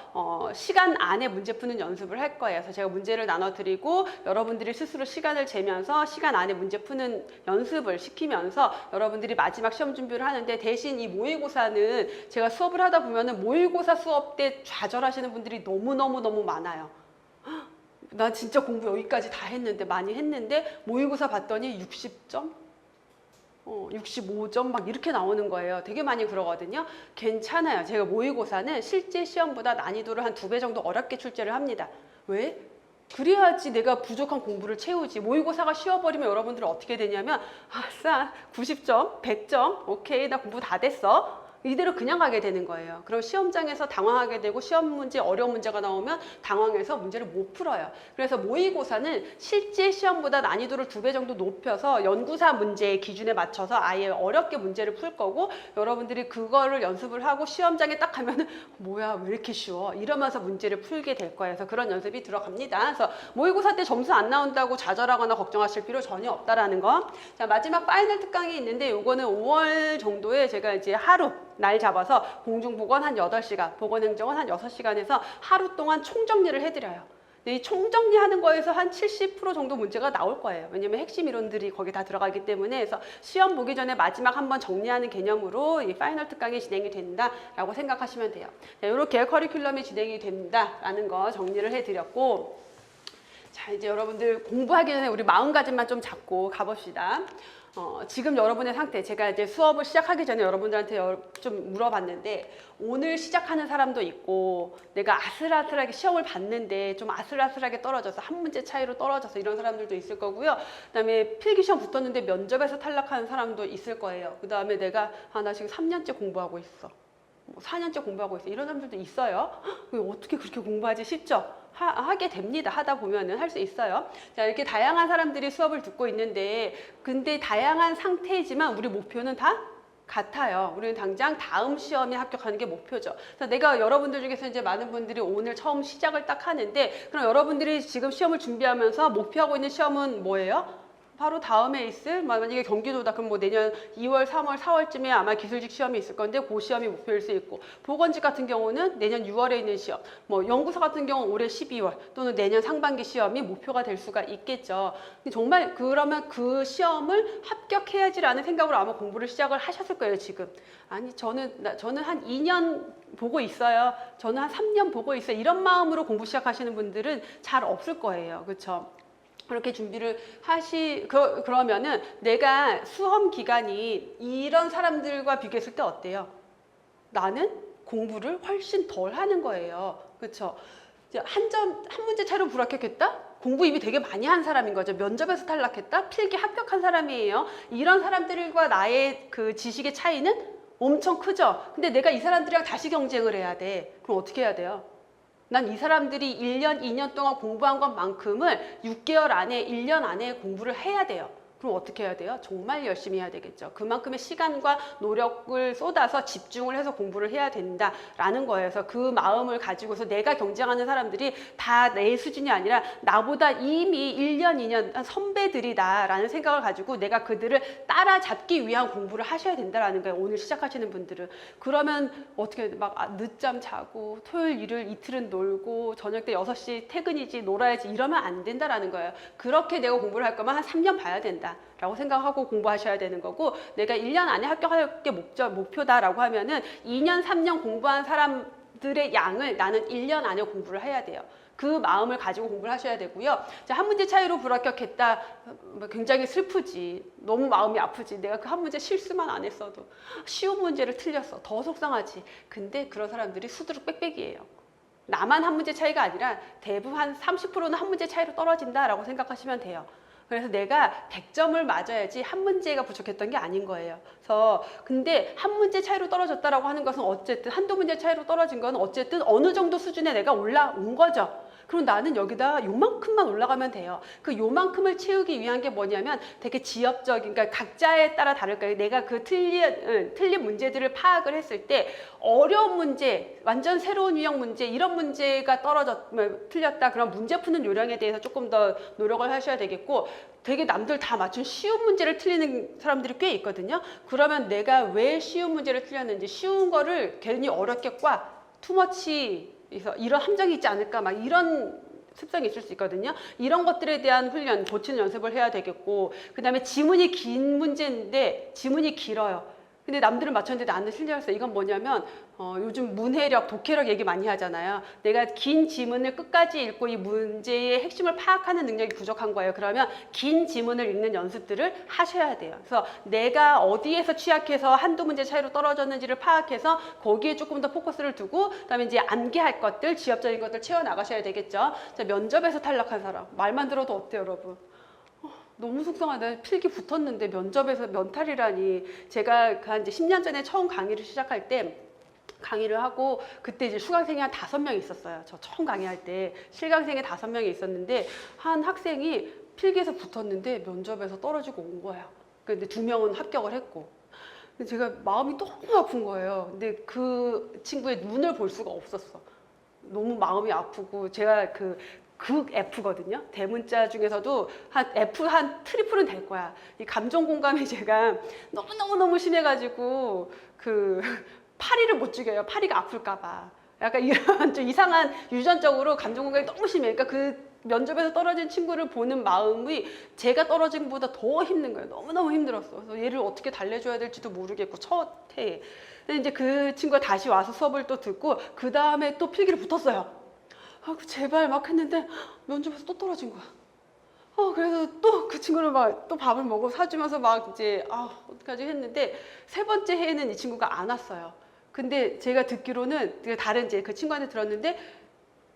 시간 안에 문제 푸는 연습을 할 거예요. 그래서 제가 문제를 나눠드리고 여러분들이 스스로 시간을 재면서 시간 안에 문제 푸는 연습을 시키면서 여러분들이 마지막 시험 준비를 하는데, 대신 이 모의고사는 제가 수업을 하다 보면은 모의고사 수업 때 좌절하시는 분들이 너무너무 많아요. 나 진짜 공부 여기까지 다 했는데, 많이 했는데 모의고사 봤더니 60점? 65점 막 이렇게 나오는 거예요. 되게 많이 그러거든요. 괜찮아요. 제가 모의고사는 실제 시험보다 난이도를 한 2배 정도 어렵게 출제를 합니다. 왜? 그래야지 내가 부족한 공부를 채우지. 모의고사가 쉬워버리면 여러분들은 어떻게 되냐면, 아싸 90점, 100점, 오케이 나 공부 다 됐어. 이대로 그냥 가게 되는 거예요. 그럼 시험장에서 당황하게 되고 시험 문제, 어려운 문제가 나오면 당황해서 문제를 못 풀어요. 그래서 모의고사는 실제 시험보다 난이도를 2배 정도 높여서 연구사 문제의 기준에 맞춰서 아예 어렵게 문제를 풀 거고, 여러분들이 그거를 연습을 하고 시험장에 딱 가면은 뭐야 왜 이렇게 쉬워? 이러면서 문제를 풀게 될 거예요. 그래서 그런 연습이 들어갑니다. 그래서 모의고사 때 점수 안 나온다고 좌절하거나 걱정하실 필요 전혀 없다라는 거. 자, 마지막 파이널 특강이 있는데, 요거는 5월 정도에 제가 이제 하루 날 잡아서 공중보건 한 8시간, 보건행정은 한 6시간 해서 하루 동안 총정리를 해드려요. 이 총정리하는 거에서 한 70% 정도 문제가 나올 거예요. 왜냐면 핵심 이론들이 거기 다 들어가기 때문에. 그래서 시험 보기 전에 마지막 한번 정리하는 개념으로 이 파이널 특강이 진행이 된다라고 생각하시면 돼요. 자, 이렇게 커리큘럼이 진행이 된다라는 거 정리를 해드렸고, 자, 이제 여러분들 공부하기 전에 우리 마음가짐만 좀 잡고 가봅시다. 지금 여러분의 상태, 제가 이제 수업을 시작하기 전에 여러분들한테 좀 물어봤는데, 오늘 시작하는 사람도 있고, 내가 아슬아슬하게 시험을 봤는데 좀 아슬아슬하게 떨어져서 한 문제 차이로 떨어져서 이런 사람들도 있을 거고요. 그 다음에 필기시험 붙었는데 면접에서 탈락하는 사람도 있을 거예요. 그 다음에 내가 나 지금 3년째 공부하고 있어, 4년째 공부하고 있어, 이런 사람들도 있어요. 어떻게 그렇게 공부하지 싶죠? 하게 됩니다. 하다 보면은 할 수 있어요. 자, 이렇게 다양한 사람들이 수업을 듣고 있는데, 근데 다양한 상태이지만 우리 목표는 다 같아요. 우리는 당장 다음 시험에 합격하는 게 목표죠. 그래서 내가 여러분들 중에서 이제 많은 분들이 오늘 처음 시작을 딱 하는데, 그럼 여러분들이 지금 시험을 준비하면서 목표하고 있는 시험은 뭐예요? 바로 다음에 있을 만약에 경기도다 그럼 뭐 내년 2월, 3월, 4월쯤에 아마 기술직 시험이 있을 건데 그 시험이 목표일 수 있고 보건직 같은 경우는 내년 6월에 있는 시험, 뭐 연구소 같은 경우는 올해 12월 또는 내년 상반기 시험이 목표가 될 수가 있겠죠. 정말 그러면 그 시험을 합격해야지라는 생각으로 아마 공부를 시작을 하셨을 거예요 지금. 아니 저는 한 2년 보고 있어요. 저는 한 3년 보고 있어요. 이런 마음으로 공부 시작하시는 분들은 잘 없을 거예요. 그렇죠? 그렇게 준비를 그러면은 내가 수험 기간이 이런 사람들과 비교했을 때 어때요? 나는 공부를 훨씬 덜 하는 거예요. 그렇죠? 한 문제 차이로 불합격했다? 공부 이미 되게 많이 한 사람인 거죠. 면접에서 탈락했다? 필기 합격한 사람이에요. 이런 사람들과 나의 그 지식의 차이는 엄청 크죠. 근데 내가 이 사람들이랑 다시 경쟁을 해야 돼. 그럼 어떻게 해야 돼요? 난 이 사람들이 1년, 2년 동안 공부한 것만큼을 6개월 안에, 1년 안에 공부를 해야 돼요. 그럼 어떻게 해야 돼요? 정말 열심히 해야 되겠죠. 그만큼의 시간과 노력을 쏟아서 집중을 해서 공부를 해야 된다라는 거예요. 그래서 그 마음을 가지고서 내가 경쟁하는 사람들이 다 내 수준이 아니라 나보다 이미 1년, 2년 선배들이다라는 생각을 가지고 내가 그들을 따라잡기 위한 공부를 하셔야 된다라는 거예요. 오늘 시작하시는 분들은. 그러면 어떻게 막 늦잠 자고 토요일, 일요일 이틀은 놀고 저녁 때 6시 퇴근이지 놀아야지 이러면 안 된다라는 거예요. 그렇게 내가 공부를 할 거면 한 3년 봐야 된다. 라고 생각하고 공부하셔야 되는 거고 내가 1년 안에 합격할 게 목표다라고 하면은 2년, 3년 공부한 사람들의 양을 나는 1년 안에 공부를 해야 돼요. 그 마음을 가지고 공부를 하셔야 되고요. 한 문제 차이로 불합격했다. 굉장히 슬프지. 너무 마음이 아프지. 내가 그 한 문제 실수만 안 했어도 쉬운 문제를 틀렸어. 더 속상하지. 근데 그런 사람들이 수두룩 빽빽이에요. 나만 한 문제 차이가 아니라 대부분 한 30%는 한 문제 차이로 떨어진다라고 생각하시면 돼요. 그래서 내가 100점을 맞아야지 한 문제가 부족했던 게 아닌 거예요. 그래서 근데 한 문제 차이로 떨어졌다라고 하는 것은 어쨌든 한두 문제 차이로 떨어진 건 어쨌든 어느 정도 수준에 내가 올라온 거죠. 그럼 나는 여기다 요만큼만 올라가면 돼요. 그 요만큼을 채우기 위한 게 뭐냐면 되게 지엽적인, 그러니까 각자에 따라 다를 거예요. 내가 그 틀린 문제들을 파악을 했을 때 어려운 문제, 완전 새로운 유형 문제, 이런 문제가 틀렸다. 그럼 문제 푸는 요령에 대해서 조금 더 노력을 하셔야 되겠고 되게 남들 다 맞춘 쉬운 문제를 틀리는 사람들이 꽤 있거든요. 그러면 내가 왜 쉬운 문제를 틀렸는지 쉬운 거를 괜히 어렵게 투머치 이런 함정이 있지 않을까 막 이런 습성이 있을 수 있거든요. 이런 것들에 대한 훈련, 고치는 연습을 해야 되겠고 그 다음에 지문이 긴 문제인데 지문이 길어요. 근데 남들은 맞췄는데 나는 틀렸어. 이건 뭐냐면 요즘 문해력, 독해력 얘기 많이 하잖아요. 내가 긴 지문을 끝까지 읽고 이 문제의 핵심을 파악하는 능력이 부족한 거예요. 그러면 긴 지문을 읽는 연습들을 하셔야 돼요. 그래서 내가 어디에서 취약해서 한두 문제 차이로 떨어졌는지를 파악해서 거기에 조금 더 포커스를 두고 그다음에 이제 암기할 것들, 지엽적인 것들 채워나가셔야 되겠죠. 자, 면접에서 탈락한 사람. 말만 들어도 어때요, 여러분? 너무 속상하다. 필기 붙었는데 면접에서 면탈이라니. 제가 한 이제 10년 전에 처음 강의를 시작할 때 강의를 하고 그때 이제 수강생이 한 5명 있었어요. 저 처음 강의할 때 실강생이 5명이 있었는데 한 학생이 필기에서 붙었는데 면접에서 떨어지고 온 거예요. 근데 2명은 합격을 했고. 근데 제가 마음이 너무 아픈 거예요. 근데 그 친구의 눈을 볼 수가 없었어. 너무 마음이 아프고 제가 극 F거든요. 대문자 중에서도 한 F 한 트리플은 될 거야. 이 감정 공감이 제가 너무 심해가지고 파리를 못 죽여요. 파리가 아플까봐. 약간 이런 좀 이상한 유전적으로 감정 공감이 너무 심해. 그러니까 그 면접에서 떨어진 친구를 보는 마음이 제가 떨어진 것보다 더 힘든 거예요. 너무너무 힘들었어. 그래서 얘를 어떻게 달래줘야 될지도 모르겠고 첫 해에. 근데 이제 그 친구가 다시 와서 수업을 또 듣고 그 다음에 또 필기를 붙었어요. 제발 막 했는데 면접에서 또 떨어진 거야. 그래서 또 그 친구를 막 또 밥을 먹어 사주면서 막 이제 어떡하지 했는데 3번째 해에는 이 친구가 안 왔어요. 근데 제가 듣기로는 다른 이제 그 친구한테 들었는데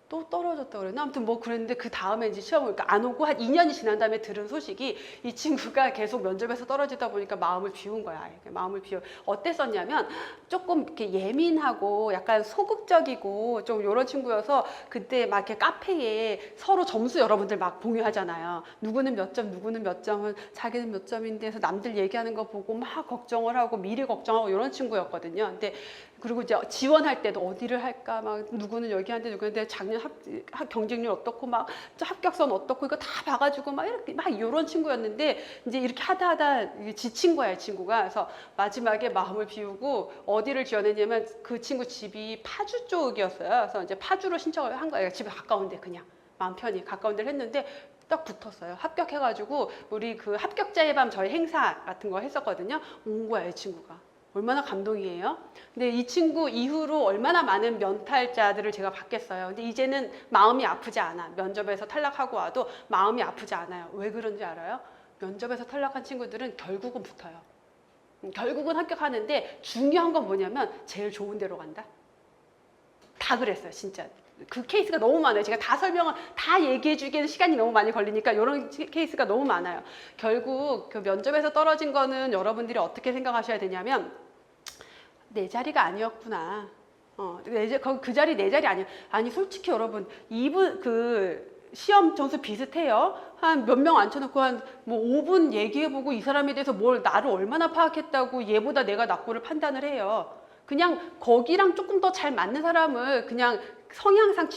또 떨어졌다 그랬나? 아무튼 뭐 그랬는데 그 다음에 이제 시험을 안 오고 한 2년이 지난 다음에 들은 소식이 이 친구가 계속 면접에서 떨어지다 보니까 마음을 비운 거야. 마음을 비워. 어땠었냐면 조금 이렇게 예민하고 약간 소극적이고 좀 이런 친구여서 그때 막 이렇게 카페에 서로 점수 여러분들 막 공유하잖아요. 누구는 몇 점, 누구는 몇 점은 자기는 몇 점인데 해서 남들 얘기하는 거 보고 막 걱정을 하고 미리 걱정하고 이런 친구였거든요. 근데 그리고 이제 지원할 때도 어디를 할까 막 누구는 여기 하는데 누구는 작년 친구는 경쟁률 어떻고 막 합격선 어떻고 이거 다 봐가지고 막 이렇게 막 이런 친구였는데 이제 이렇게 하다 지친 거야, 이 친구가. 그래서 마지막에 마음을 비우고 어디를 지원했냐면 그 친구 집이 파주 쪽이었어요. 그래서 이제 파주로 신청을 한 거예요. 집에 가까운데 그냥 마음 편히 가까운 데를 했는데 딱 붙었어요. 합격해가지고 우리 그 합격자의 밤 저희 행사 같은 거 했었거든요. 온 거야, 이 친구가. 얼마나 감동이에요. 근데 이 친구 이후로 얼마나 많은 면탈자들을 제가 받겠어요. 근데 이제는 마음이 아프지 않아. 면접에서 탈락하고 와도 마음이 아프지 않아요. 왜 그런지 알아요? 면접에서 탈락한 친구들은 결국은 붙어요. 결국은 합격하는데 중요한 건 뭐냐면 제일 좋은 데로 간다. 다 그랬어요, 진짜. 그 케이스가 너무 많아요. 제가 다 설명을 다 얘기해 주기에는 시간이 너무 많이 걸리니까 이런 케이스가 너무 많아요. 결국 그 면접에서 떨어진 거는 여러분들이 어떻게 생각하셔야 되냐면 내 자리가 아니었구나. 그 자리 내 자리 아니야. 아니 솔직히 여러분 이분 그 시험 점수 비슷해요. 한 몇 명 앉혀놓고 한 뭐 5분 얘기해보고 이 사람에 대해서 뭘 나를 얼마나 파악했다고 얘보다 내가 낫고를 판단을 해요. 그냥 거기랑 조금 더 잘 맞는 사람을 그냥 성향상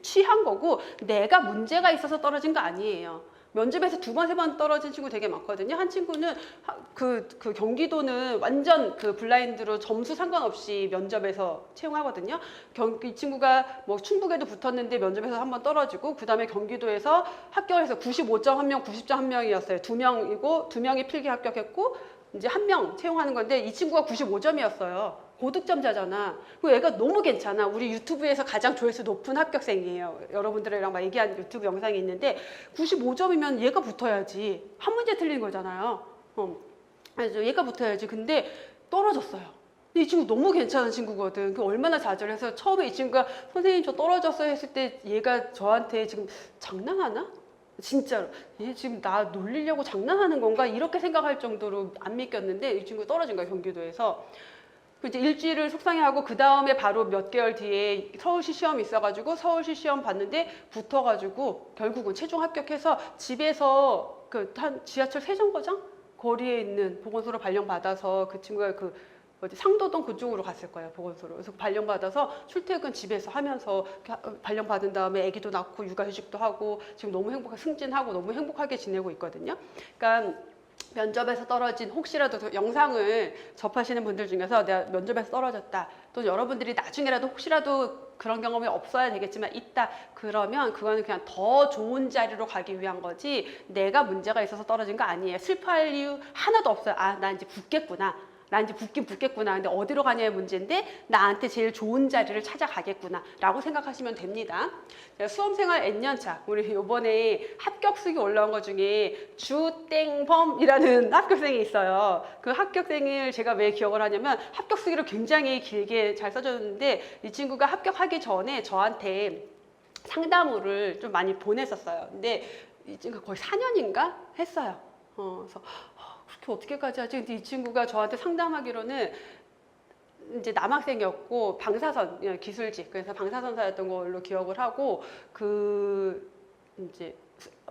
취한 거고 내가 문제가 있어서 떨어진 거 아니에요. 면접에서 2번, 3번 떨어진 친구 되게 많거든요. 한 친구는 그 경기도는 완전 그 블라인드로 점수 상관없이 면접에서 채용하거든요. 이 친구가 뭐 충북에도 붙었는데 면접에서 1번 떨어지고 그 다음에 경기도에서 합격을 해서 95점 1명, 90점 1명이었어요. 2명이고 2명이 필기 합격했고 이제 1명 채용하는 건데 이 친구가 95점이었어요. 고득점자잖아. 그 애가 너무 괜찮아. 우리 유튜브에서 가장 조회수 높은 합격생이에요. 여러분들이랑 막 얘기한 유튜브 영상이 있는데 95점이면 얘가 붙어야지. 한 문제 틀린 거잖아요. 그래서 얘가 붙어야지. 근데 떨어졌어요. 근데 이 친구 너무 괜찮은 친구거든. 그 얼마나 좌절해서 처음에 이 친구가 선생님 저 떨어졌어요 했을 때 얘가 저한테 지금 장난하나? 진짜로 얘 지금 나 놀리려고 장난하는 건가? 이렇게 생각할 정도로 안 믿겼는데 이 친구 떨어진 거야, 경기도에서. 이제 일주일을 속상해하고 그 다음에 바로 몇 개월 뒤에 서울시 시험이 있어가지고 서울시 시험 봤는데 붙어가지고 결국은 최종 합격해서 집에서 그 한 지하철 3정거장 거리에 있는 보건소로 발령받아서 그 친구가 그 어디 상도동 그쪽으로 갔을 거예요, 보건소로. 그래서 발령받아서 출퇴근 집에서 하면서 발령받은 다음에 아기도 낳고 육아휴직도 하고 지금 너무 행복하게 승진하고 너무 행복하게 지내고 있거든요. 그러니까 면접에서 떨어진 혹시라도 영상을 접하시는 분들 중에서 내가 면접에서 떨어졌다, 또 여러분들이 나중에라도 혹시라도 그런 경험이 없어야 되겠지만 있다, 그러면 그거는 그냥 더 좋은 자리로 가기 위한 거지 내가 문제가 있어서 떨어진 거 아니에요. 슬퍼할 이유 하나도 없어요. 아, 나 이제 붙겠구나. 나 이제 붙겠구나. 근데 어디로 가냐의 문제인데 나한테 제일 좋은 자리를 찾아가겠구나 라고 생각하시면 됩니다. 수험생활 N년차, 우리 요번에 합격수기 올라온 것 중에 주땡범이라는 합격생이 있어요. 그 합격생을 제가 왜 기억을 하냐면 합격수기를 굉장히 길게 잘 써줬는데 이 친구가 합격하기 전에 저한테 상담을 좀 많이 보냈었어요. 근데 이 친구가 거의 4년인가 했어요. 그래서 그렇게 어떻게까지 하지? 근데 이 친구가 저한테 상담하기로는 이제 남학생이었고 방사선 기술직, 그래서 방사선사였던 걸로 기억을 하고 그 이제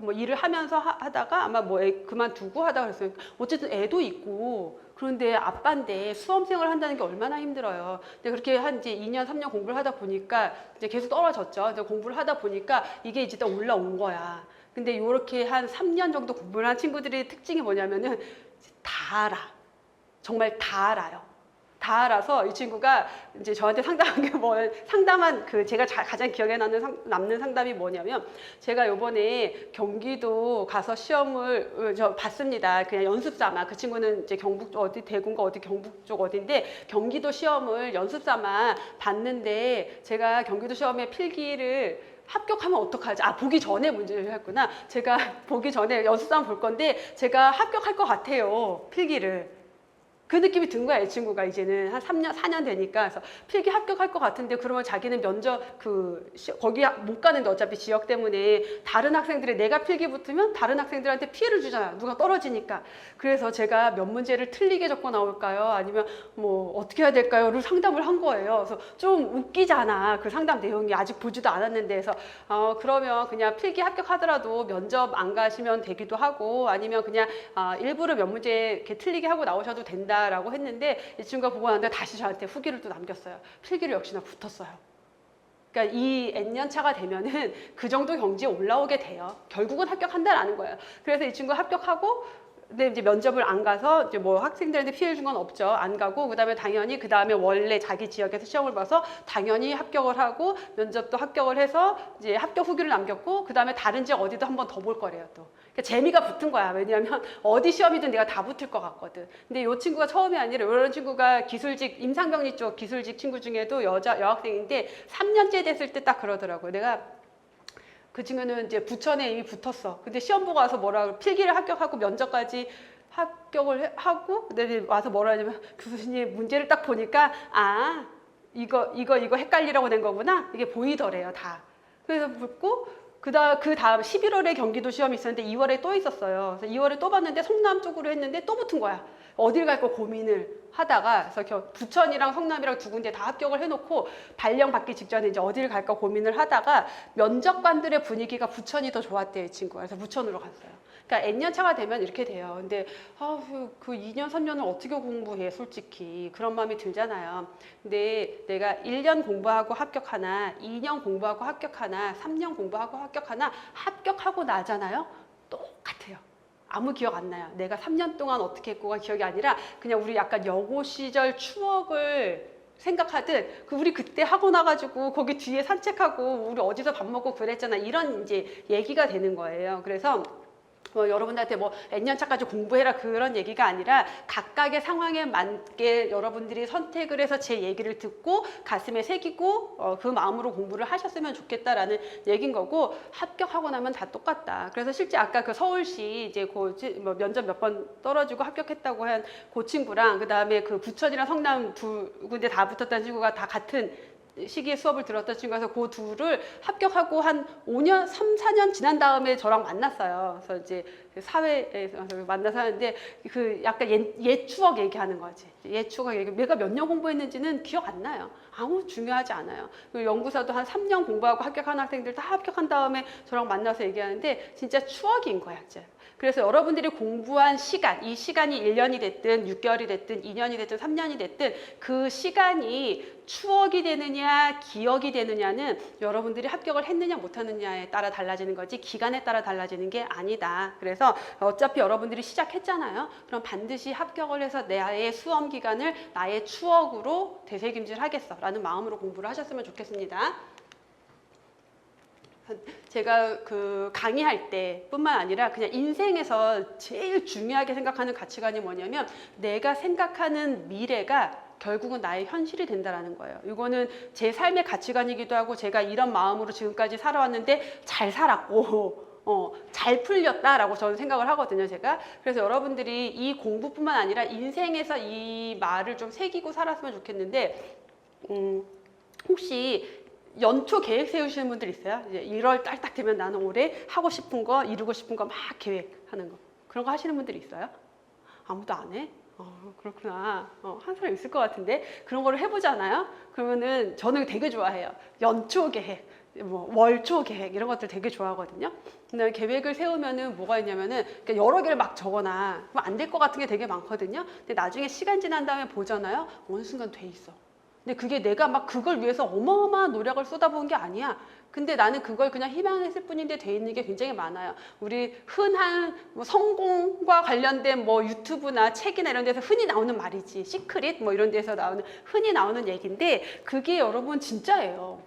뭐 일을 하면서 하다가 아마 뭐 그만두고 하다가 그랬어요. 어쨌든 애도 있고 그런데 아빠인데 수험생활 한다는 게 얼마나 힘들어요. 근데 그렇게 한 이제 2년 3년 공부를 하다 보니까 이제 계속 떨어졌죠. 이제 공부를 하다 보니까 이게 이제 또 올라온 거야. 근데 이렇게 한 3년 정도 공부를 한 친구들의 특징이 뭐냐면은 다 알아. 정말 다 알아요. 다 알아서 이 친구가 이제 저한테 상담한 게 상담한 그 제가 가장 기억에 남는 상담이 뭐냐면, 제가 요번에 경기도 가서 시험을 봤습니다. 그냥 연습 삼아. 그 친구는 이제 경북 쪽 어디 대구인가 어디 경북 쪽 어딘데 경기도 시험을 연습 삼아 봤는데 제가 경기도 시험에 필기를 합격하면 어떡하지? 아, 보기 전에 문제를 했구나. 제가 보기 전에 연습삼아 볼 건데 제가 합격할 것 같아요, 필기를. 그 느낌이 든 거야, 이 친구가. 이제는 한 3년, 4년 되니까. 그래서 필기 합격할 것 같은데 그러면 자기는 면접 거기 못 가는데 어차피 지역 때문에 다른 학생들이 내가 필기 붙으면 다른 학생들한테 피해를 주잖아, 누가 떨어지니까. 그래서 제가 몇 문제를 틀리게 적고 나올까요? 아니면 뭐 어떻게 해야 될까요?를 상담을 한 거예요. 그래서 좀 웃기잖아, 그 상담 내용이. 아직 보지도 않았는데. 그래서 그러면 그냥 필기 합격하더라도 면접 안 가시면 되기도 하고, 아니면 그냥 일부러 몇 문제 이렇게 틀리게 하고 나오셔도 된다 라고 했는데, 이 친구가 보고 나는데 다시 저한테 후기를 또 남겼어요. 필기를 역시나 붙었어요. 그러니까 이 N년 차가 되면은 그 정도 경지에 올라오게 돼요. 결국은 합격한다라는 거예요. 그래서 이 친구가 합격하고 근데 이제 면접을 안 가서 이제 뭐 학생들한테 피해 준 건 없죠. 안 가고 그다음에 당연히 그다음에 원래 자기 지역에서 시험을 봐서 당연히 합격을 하고 면접도 합격을 해서 이제 합격 후기를 남겼고 그다음에 다른 지역 어디도 한 번 더 볼 거래요, 또. 그러니까 재미가 붙은 거야. 왜냐하면 어디 시험이든 내가 다 붙을 것 같거든. 근데 이 친구가 처음이 아니라 이런 친구가 기술직 임상병리 쪽 기술직 친구 중에도 여학생인데 3년째 됐을 때 딱 그러더라고요. 내가 그 친구는 이제 부천에 이미 붙었어. 근데 시험 보고 와서 뭐라 필기를 합격하고 면접까지 합격을 하고 근데 와서 뭐라 하냐면 교수님 문제를 딱 보니까 아 이거 헷갈리라고 된 거구나. 이게 보이더래요, 다. 그래서 붙고 그 다음 11월에 경기도 시험이 있었는데 2월에 또 있었어요. 그래서 2월에 또 봤는데 성남 쪽으로 했는데 또 붙은 거야. 어딜 갈까 고민을 하다가 그래서 부천이랑 성남이랑 두 군데 다 합격을 해놓고 발령 받기 직전에 이제 어딜 갈까 고민을 하다가 면접관들의 분위기가 부천이 더 좋았대요, 이 친구가. 그래서 부천으로 갔어요. 그러니까 N년 차가 되면 이렇게 돼요. 근데 그 2년, 3년을 어떻게 공부해, 솔직히. 그런 마음이 들잖아요. 근데 내가 1년 공부하고 합격하나, 2년 공부하고 합격하나, 3년 공부하고 합격하나, 합격하고 나잖아요. 똑같아요. 아무 기억 안 나요. 내가 3년 동안 어떻게 했고가 기억이 아니라 그냥 우리 약간 여고 시절 추억을 생각하듯 우리 그때 하고 나가지고 거기 뒤에 산책하고 우리 어디서 밥 먹고 그랬잖아. 이런 이제 얘기가 되는 거예요. 그래서 여러분들한테 뭐 N년차까지 공부해라 그런 얘기가 아니라 각각의 상황에 맞게 여러분들이 선택을 해서 제 얘기를 듣고 가슴에 새기고 그 마음으로 공부를 하셨으면 좋겠다라는 얘기인 거고 합격하고 나면 다 똑같다. 그래서 실제 아까 그 서울시 이제 뭐 면접 몇 번 떨어지고 합격했다고 한 그 친구랑 그 다음에 그 부천이랑 성남 두 군데 다 붙었다는 친구가 다 같은 시기에 수업을 들었던 친구라서 그 둘을 합격하고 한 5년, 3, 4년 지난 다음에 저랑 만났어요. 그래서 이제 사회에서 만나서 하는데 그 약간 옛 추억 얘기하는 거지. 옛 추억 얘기. 내가 몇 년 공부했는지는 기억 안 나요. 아무 중요하지 않아요. 그리고 연구사도 한 3년 공부하고 합격한 학생들 다 합격한 다음에 저랑 만나서 얘기하는데 진짜 추억인 거야, 진짜. 그래서 여러분들이 공부한 시간, 이 시간이 1년이 됐든 6개월이 됐든 2년이 됐든 3년이 됐든 그 시간이 추억이 되느냐 기억이 되느냐는 여러분들이 합격을 했느냐 못하느냐에 따라 달라지는 거지 기간에 따라 달라지는 게 아니다. 그래서 어차피 여러분들이 시작했잖아요. 그럼 반드시 합격을 해서 나의 수험 기간을 나의 추억으로 되새김질하겠어 라는 마음으로 공부를 하셨으면 좋겠습니다. 제가 그 강의할 때 뿐만 아니라 그냥 인생에서 제일 중요하게 생각하는 가치관이 뭐냐면 내가 생각하는 미래가 결국은 나의 현실이 된다라는 거예요. 이거는 제 삶의 가치관이기도 하고 제가 이런 마음으로 지금까지 살아왔는데 잘 살았고 잘 풀렸다라고 저는 생각을 하거든요, 제가. 그래서 여러분들이 이 공부뿐만 아니라 인생에서 이 말을 좀 새기고 살았으면 좋겠는데 혹시 연초 계획 세우시는 분들 있어요? 이제 1월 딱 되면 나는 올해 하고 싶은 거, 이루고 싶은 거 막 계획하는 거. 그런 거 하시는 분들이 있어요? 아무도 안 해? 그렇구나. 한 사람 있을 것 같은데 그런 거를 해보잖아요. 그러면은 저는 되게 좋아해요. 연초 계획, 뭐 월초 계획 이런 것들 되게 좋아하거든요. 근데 계획을 세우면은 뭐가 있냐면은 여러 개를 막 적어놔. 그럼 안 될 것 같은 게 되게 많거든요. 근데 나중에 시간 지난 다음에 보잖아요. 어느 순간 돼 있어. 근데 그게 내가 막 그걸 위해서 어마어마한 노력을 쏟아부은 게 아니야. 근데 나는 그걸 그냥 희망했을 뿐인데 돼 있는 게 굉장히 많아요. 우리 흔한 뭐 성공과 관련된 뭐 유튜브나 책이나 이런 데서 흔히 나오는 말이지. 시크릿 뭐 이런 데서 나오는 흔히 나오는 얘기인데 그게 여러분 진짜예요.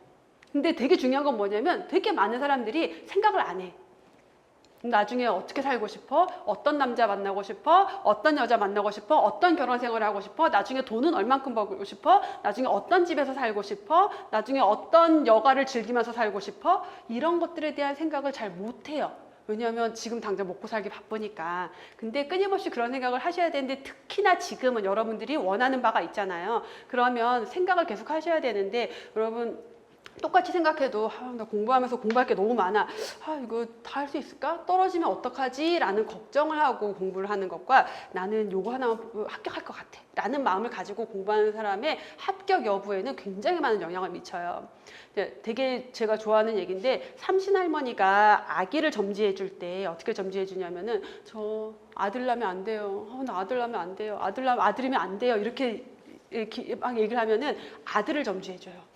근데 되게 중요한 건 뭐냐면 되게 많은 사람들이 생각을 안 해. 나중에 어떻게 살고 싶어? 어떤 남자 만나고 싶어? 어떤 여자 만나고 싶어? 어떤 결혼 생활을 하고 싶어? 나중에 돈은 얼만큼 벌고 싶어? 나중에 어떤 집에서 살고 싶어? 나중에 어떤 여가를 즐기면서 살고 싶어? 이런 것들에 대한 생각을 잘 못해요. 왜냐하면 지금 당장 먹고 살기 바쁘니까. 근데 끊임없이 그런 생각을 하셔야 되는데 특히나 지금은 여러분들이 원하는 바가 있잖아요. 그러면 생각을 계속 하셔야 되는데 여러분 똑같이 생각해도 나 공부하면서 공부할 게 너무 많아. 이거 다 할 수 있을까? 떨어지면 어떡하지? 라는 걱정을 하고 공부를 하는 것과 나는 요거 하나만 합격할 것 같아 라는 마음을 가지고 공부하는 사람의 합격 여부에는 굉장히 많은 영향을 미쳐요. 되게 제가 좋아하는 얘기인데 삼신할머니가 아기를 점지해 줄 때 어떻게 점지해 주냐면은 저 아들 낳으면 안 돼요. 나 아들 낳으면 안 돼요. 아들이면 안 돼요. 이렇게 막 얘기를 하면은 아들을 점지해 줘요.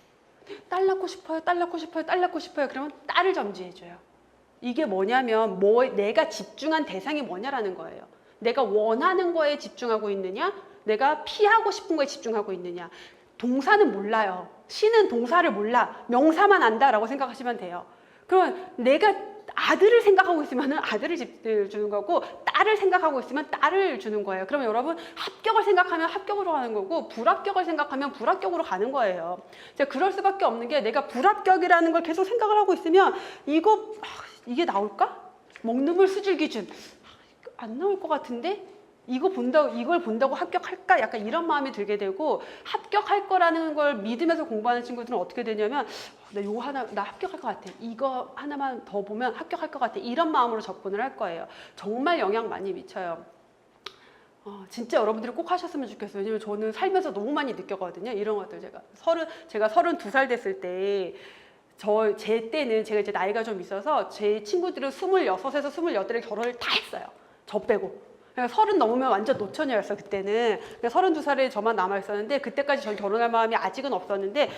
딸 낳고 싶어요, 딸 낳고 싶어요, 딸 낳고 싶어요. 그러면 딸을 점지해줘요. 이게 뭐냐면 내가 집중한 대상이 뭐냐라는 거예요. 내가 원하는 거에 집중하고 있느냐, 내가 피하고 싶은 거에 집중하고 있느냐. 동사는 몰라요. 시는 동사를 몰라. 명사만 안다라고 생각하시면 돼요. 그러면 내가 아들을 생각하고 있으면 아들을 주는 거고, 딸을 생각하고 있으면 딸을 주는 거예요. 그러면 여러분, 합격을 생각하면 합격으로 가는 거고, 불합격을 생각하면 불합격으로 가는 거예요. 제가 그럴 수밖에 없는 게, 내가 불합격이라는 걸 계속 생각을 하고 있으면 이게 나올까? 먹는 수질 기준 안 나올 것 같은데 이걸 본다고 합격할까? 약간 이런 마음이 들게 되고, 합격할 거라는 걸 믿으면서 공부하는 친구들은 어떻게 되냐면, 나 합격할 것 같아. 이거 하나만 더 보면 합격할 것 같아. 이런 마음으로 접근을 할 거예요. 정말 영향 많이 미쳐요. 진짜 여러분들이 꼭 하셨으면 좋겠어요. 왜냐면 저는 살면서 너무 많이 느꼈거든요. 이런 것들 제가 32살 됐을 때, 제 때는 제가 이제 나이가 좀 있어서 제 친구들은 26에서 28에 결혼을 다 했어요. 저 빼고. 30 넘으면 완전 노처녀였어 그때는. 32살에 저만 남아 있었는데, 그때까지 전 결혼할 마음이 아직은 없었는데,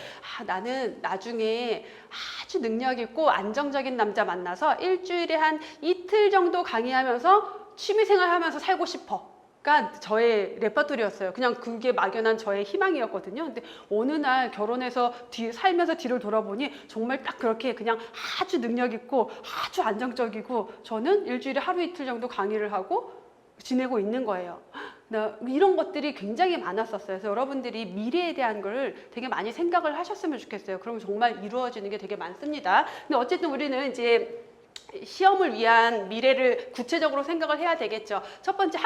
나는 나중에 아주 능력 있고 안정적인 남자 만나서 일주일에 한 이틀 정도 강의하면서 취미생활 하면서 살고 싶어. 가 저의 레퍼토리였어요. 그냥 그게 막연한 저의 희망이었거든요. 근데 어느 날 결혼해서 살면서 뒤를 돌아보니 정말 딱 그렇게 그냥 아주 능력 있고 아주 안정적이고, 저는 일주일에 하루 이틀 정도 강의를 하고 지내고 있는 거예요. 이런 것들이 굉장히 많았었어요. 그래서 여러분들이 미래에 대한 걸 되게 많이 생각을 하셨으면 좋겠어요. 그럼 정말 이루어지는 게 되게 많습니다. 근데 어쨌든 우리는 이제 시험을 위한 미래를 구체적으로 생각을 해야 되겠죠. 첫 번째,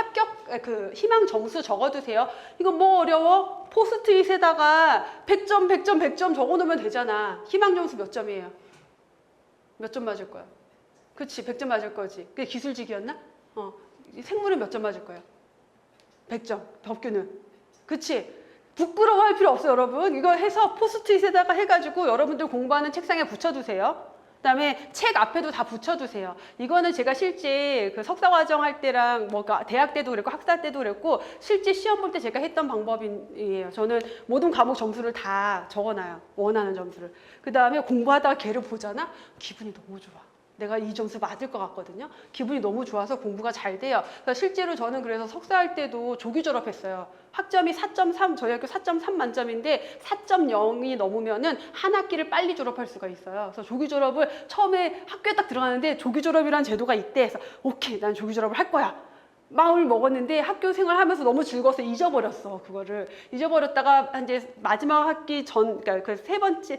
희망 점수 적어두세요. 이거 뭐 어려워? 포스트잇에다가 100점, 100점, 100점 적어놓으면 되잖아. 희망 점수 몇 점이에요? 몇 점 맞을 거야? 그치, 100점 맞을 거지. 그게 기술직이었나? 생물은 몇 점 맞을 거예요? 100점. 법규는. 그치? 부끄러워할 필요 없어요, 여러분. 이거 해서 포스트잇에다가 해가지고 여러분들 공부하는 책상에 붙여두세요. 그다음에 책 앞에도 다 붙여두세요. 이거는 제가 실제 그 석사과정 할 때랑 대학 때도 그랬고 학사 때도 그랬고, 실제 시험 볼 때 제가 했던 방법이에요. 저는 모든 과목 점수를 다 적어놔요. 원하는 점수를. 그다음에 공부하다가 걔를 보잖아? 기분이 너무 좋아. 내가 이 점수 맞을 것 같거든요. 기분이 너무 좋아서 공부가 잘 돼요. 그러니까 실제로 저는 그래서 석사할 때도 조기 졸업했어요. 학점이 4.3, 저희 학교 4.3 만점인데 4.0이 넘으면은 한 학기를 빨리 졸업할 수가 있어요. 그래서 조기 졸업을 처음에 학교에 딱 들어가는데 조기 졸업이라는 제도가 있대. 해서 오케이, 난 조기 졸업을 할 거야. 마음을 먹었는데 학교 생활하면서 너무 즐거워서 잊어버렸어. 그거를 잊어버렸다가 이제 마지막 학기 그러니까 그 세 번째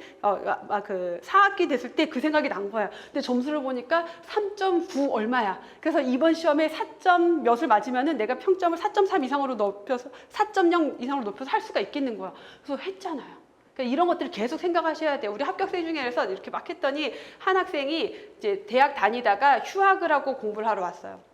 그 4학기 됐을 때 그 생각이 난 거야. 근데 점수를 보니까 3.9 얼마야. 그래서 이번 시험에 4점 몇을 맞으면은 내가 평점을 4.3 이상으로 높여서 4.0 이상으로 높여서 할 수가 있겠는 거야. 그래서 했잖아요. 그러니까 이런 것들을 계속 생각하셔야 돼요. 우리 합격생 중에서 이렇게 막 했더니 한 학생이 이제 대학 다니다가 휴학을 하고 공부를 하러 왔어요.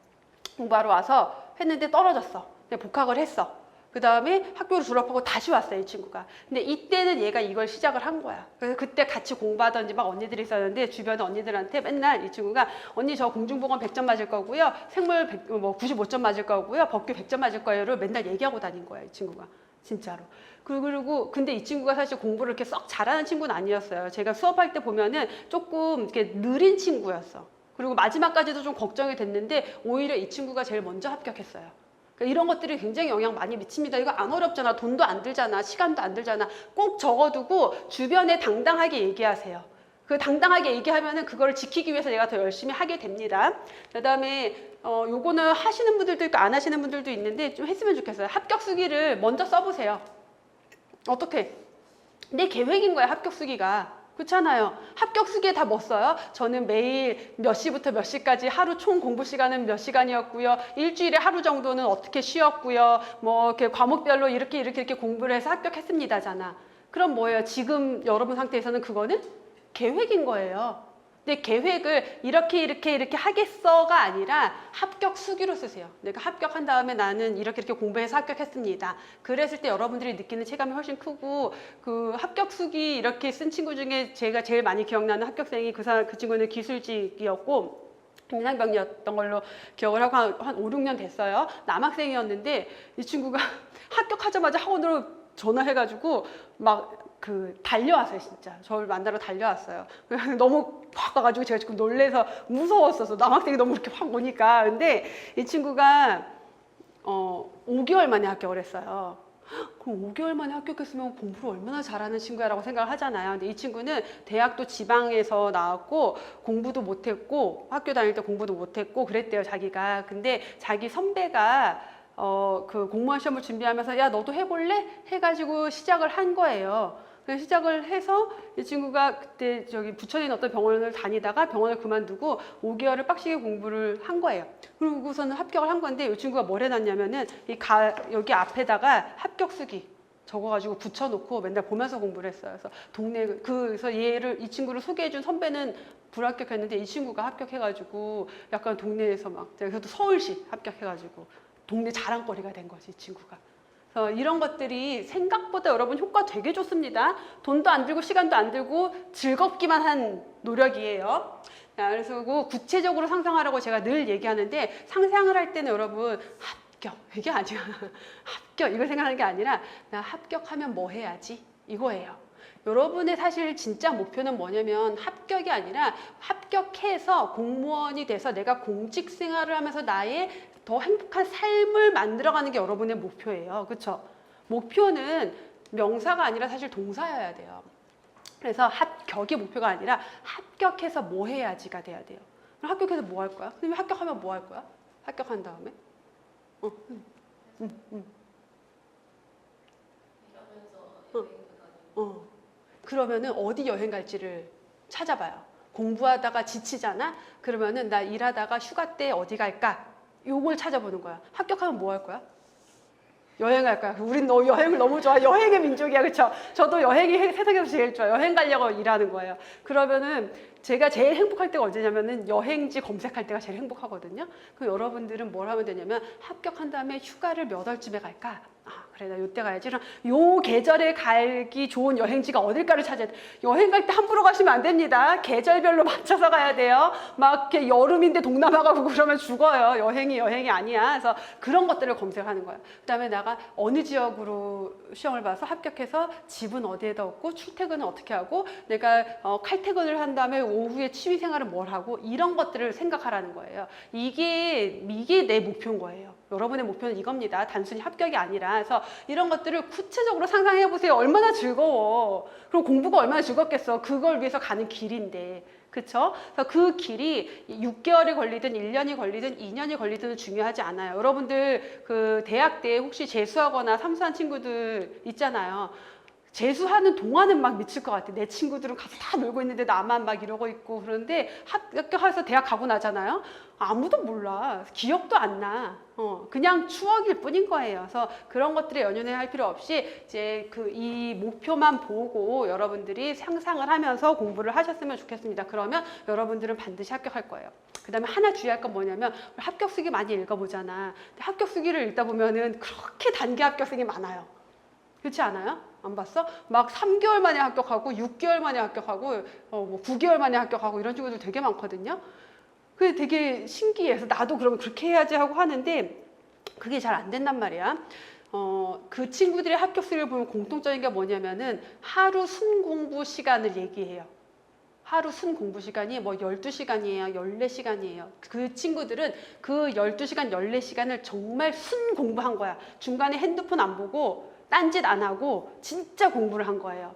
공부하러 와서 했는데 떨어졌어. 복학을 했어. 그 다음에 학교를 졸업하고 다시 왔어요, 이 친구가. 근데 이때는 얘가 이걸 시작을 한 거야. 그래서 그때 같이 공부하던 막 언니들이 있었는데, 주변 언니들한테 맨날 이 친구가, 언니 저 공중보건 100점 맞을 거고요, 생물 95점 맞을 거고요, 법규 100점 맞을 거예요를 맨날 얘기하고 다닌 거야, 이 친구가. 진짜로. 그리고 근데 이 친구가 사실 공부를 이렇게 썩 잘하는 친구는 아니었어요. 제가 수업할 때 보면은 조금 이렇게 느린 친구였어. 그리고 마지막까지도 좀 걱정이 됐는데 오히려 이 친구가 제일 먼저 합격했어요. 그러니까 이런 것들이 굉장히 영향 많이 미칩니다. 이거 안 어렵잖아. 돈도 안 들잖아. 시간도 안 들잖아. 꼭 적어두고 주변에 당당하게 얘기하세요. 그 당당하게 얘기하면은 그걸 지키기 위해서 내가 더 열심히 하게 됩니다. 그다음에 요거는 하시는 분들도 있고 안 하시는 분들도 있는데 좀 했으면 좋겠어요. 합격 수기를 먼저 써보세요. 어떻게? 내 계획인 거야, 합격 수기가. 그렇잖아요. 합격 수기에 다 뭐 써요? 저는 매일 몇 시부터 몇 시까지 하루 총 공부 시간은 몇 시간이었고요. 일주일에 하루 정도는 어떻게 쉬었고요. 뭐 이렇게 과목별로 이렇게 공부를 해서 합격했습니다잖아. 그럼 뭐예요? 지금 여러분 상태에서는 그거는 계획인 거예요. 근데 계획을 이렇게 하겠어가 아니라 합격 수기로 쓰세요. 내가 합격한 다음에 나는 이렇게 공부해서 합격했습니다. 그랬을 때 여러분들이 느끼는 체감이 훨씬 크고, 그 합격 수기 이렇게 쓴 친구 중에 제가 제일 많이 기억나는 학교생이 그 친구는 기술직이었고 임상병이었던 걸로 기억을 하고 한 5, 6년 됐어요. 남학생이었는데 이 친구가 합격하자마자 학원으로 전화해가지고 막 달려왔어요. 진짜 저를 만나러 달려왔어요. 너무 확 와가지고 제가 지금 놀래서 무서웠어서 남학생이 너무 이렇게 확 오니까. 근데 이 친구가 5개월 만에 합격을 했어요. 그럼 5개월 만에 합격했으면 공부를 얼마나 잘하는 친구야라고 생각을 하잖아요. 근데 이 친구는 대학도 지방에서 나왔고 공부도 못했고 학교 다닐 때 공부도 못했고 그랬대요, 자기가. 근데 자기 선배가 그 공무원 시험을 준비하면서 야 너도 해볼래? 해가지고 시작을 한 거예요. 그래서 시작을 해서 이 친구가 그때 저기 부천에 있는 어떤 병원을 다니다가 병원을 그만두고 5개월을 빡시게 공부를 한 거예요. 그러고서는 합격을 한 건데 이 친구가 뭘 해놨냐면은 여기 앞에다가 합격 쓰기 적어가지고 붙여놓고 맨날 보면서 공부를 했어요. 그래서 그래서 이 친구를 소개해준 선배는 불합격했는데 이 친구가 합격해가지고 약간 동네에서 막 그래도 서울시 합격해가지고 동네 자랑거리가 된 거지, 이 친구가. 이런 것들이 생각보다 여러분 효과 되게 좋습니다. 돈도 안 들고 시간도 안 들고 즐겁기만 한 노력이에요. 그래서 구체적으로 상상하라고 제가 늘 얘기하는데 상상을 할 때는 여러분 합격 이게 아니야. 합격 이걸 생각하는 게 아니라 나 합격하면 뭐 해야지 이거예요. 여러분의 사실 진짜 목표는 뭐냐면 합격이 아니라 합격해서 공무원이 돼서 내가 공직 생활을 하면서 나의 더 행복한 삶을 만들어가는 게 여러분의 목표예요. 그렇죠? 목표는 명사가 아니라 사실 동사여야 돼요. 그래서 합격이 목표가 아니라 합격해서 뭐 해야지가 돼야 돼요. 그럼 합격해서 뭐 할 거야? 선생님 합격하면 뭐 할 거야? 합격한 다음에? 그러면은 어디 여행 갈지를 찾아봐요. 공부하다가 지치잖아? 그러면은 나 일하다가 휴가 때 어디 갈까? 요걸 찾아보는 거야. 합격하면 뭐 할 거야? 여행 갈 거야. 우린 여행을 너무 좋아. 여행의 민족이야. 그쵸? 저도 여행이 세상에서 제일 좋아. 여행 가려고 일하는 거예요. 그러면은 제가 제일 행복할 때가 언제냐면은 여행지 검색할 때가 제일 행복하거든요. 그럼 여러분들은 뭘 하면 되냐면 합격한 다음에 휴가를 몇 월쯤에 갈까? 그래 나 요때 가야지. 그럼 요 계절에 가기 좋은 여행지가 어딜까를 찾아야 돼. 여행 갈 때 함부로 가시면 안 됩니다. 계절별로 맞춰서 가야 돼요. 막 이렇게 여름인데 동남아 가고 그러면 죽어요. 여행이 아니야. 그래서 그런 것들을 검색하는 거예요. 그다음에 내가 어느 지역으로 시험을 봐서 합격해서 집은 어디에다 얻고 출퇴근은 어떻게 하고 내가 칼퇴근을 한 다음에 오후에 취미 생활은 뭘 하고 이런 것들을 생각하라는 거예요. 이게 내 목표인 거예요. 여러분의 목표는 이겁니다. 단순히 합격이 아니라. 그래서 이런 것들을 구체적으로 상상해 보세요. 얼마나 즐거워. 그럼 공부가 얼마나 즐겁겠어. 그걸 위해서 가는 길인데. 그쵸? 그래서 그 길이 6개월이 걸리든 1년이 걸리든 2년이 걸리든 중요하지 않아요. 여러분들 그 대학 때 혹시 재수하거나 삼수한 친구들 있잖아요. 재수하는 동안은 막 미칠 것 같아. 내 친구들은 가서 다 놀고 있는데 나만 막 이러고 있고 그런데 합격해서 대학 가고 나잖아요. 아무도 몰라. 기억도 안 나. 그냥 추억일 뿐인 거예요. 그래서 그런 것들에 연연해 필요 없이 이제 이 목표만 보고 여러분들이 상상을 하면서 공부를 하셨으면 좋겠습니다. 그러면 여러분들은 반드시 합격할 거예요. 그 다음에 하나 주의할 건 뭐냐면 합격 수기 많이 읽어보잖아. 근데 합격 수기를 읽다 보면은 그렇게 단기 합격생이 많아요. 그렇지 않아요? 안 봤어? 막 3개월 만에 합격하고 6개월 만에 합격하고 뭐 9개월 만에 합격하고 이런 친구들 되게 많거든요. 그게 되게 신기해서 나도 그러면 그렇게 해야지 하고 하는데 그게 잘 안 된단 말이야. 그 친구들의 합격 수를 보면 공통적인 게 뭐냐면은 하루 순 공부 시간을 얘기해요. 하루 순 공부 시간이 뭐 12시간이에요, 14시간이에요. 그 친구들은 그 12시간, 14시간을 정말 순 공부한 거야. 중간에 핸드폰 안 보고 딴짓 안 하고 진짜 공부를 한 거예요.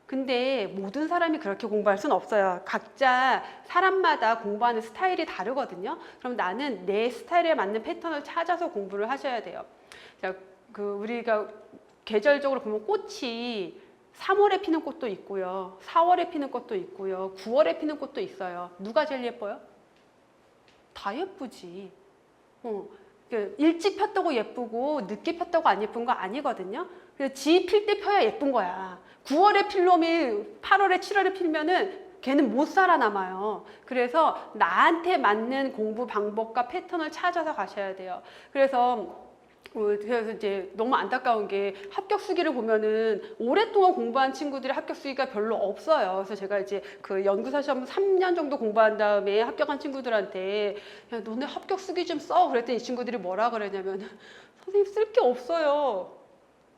근데 모든 사람이 그렇게 공부할 수는 없어요. 각자 사람마다 공부하는 스타일이 다르거든요. 그럼 나는 내 스타일에 맞는 패턴을 찾아서 공부를 하셔야 돼요. 자, 우리가 계절적으로 보면 꽃이 3월에 피는 꽃도 있고요. 4월에 피는 꽃도 있고요. 9월에 피는 꽃도 있어요. 누가 제일 예뻐요? 다 예쁘지. 일찍 폈다고 예쁘고 늦게 폈다고 안 예쁜 거 아니거든요. 그래서 지 필 때 펴야 예쁜 거야. 9월에 필 놈이 8월에 7월에 필면은 걔는 못 살아남아요. 그래서 나한테 맞는 공부 방법과 패턴을 찾아서 가셔야 돼요. 그래서 이제 너무 안타까운 게 합격 수기를 보면은 오랫동안 공부한 친구들이 합격 수기가 별로 없어요. 그래서 제가 이제 그 연구사 시험 3년 정도 공부한 다음에 합격한 친구들한테 야 너네 합격 수기 좀 써 그랬더니 이 친구들이 뭐라 그러냐면 선생님 쓸 게 없어요.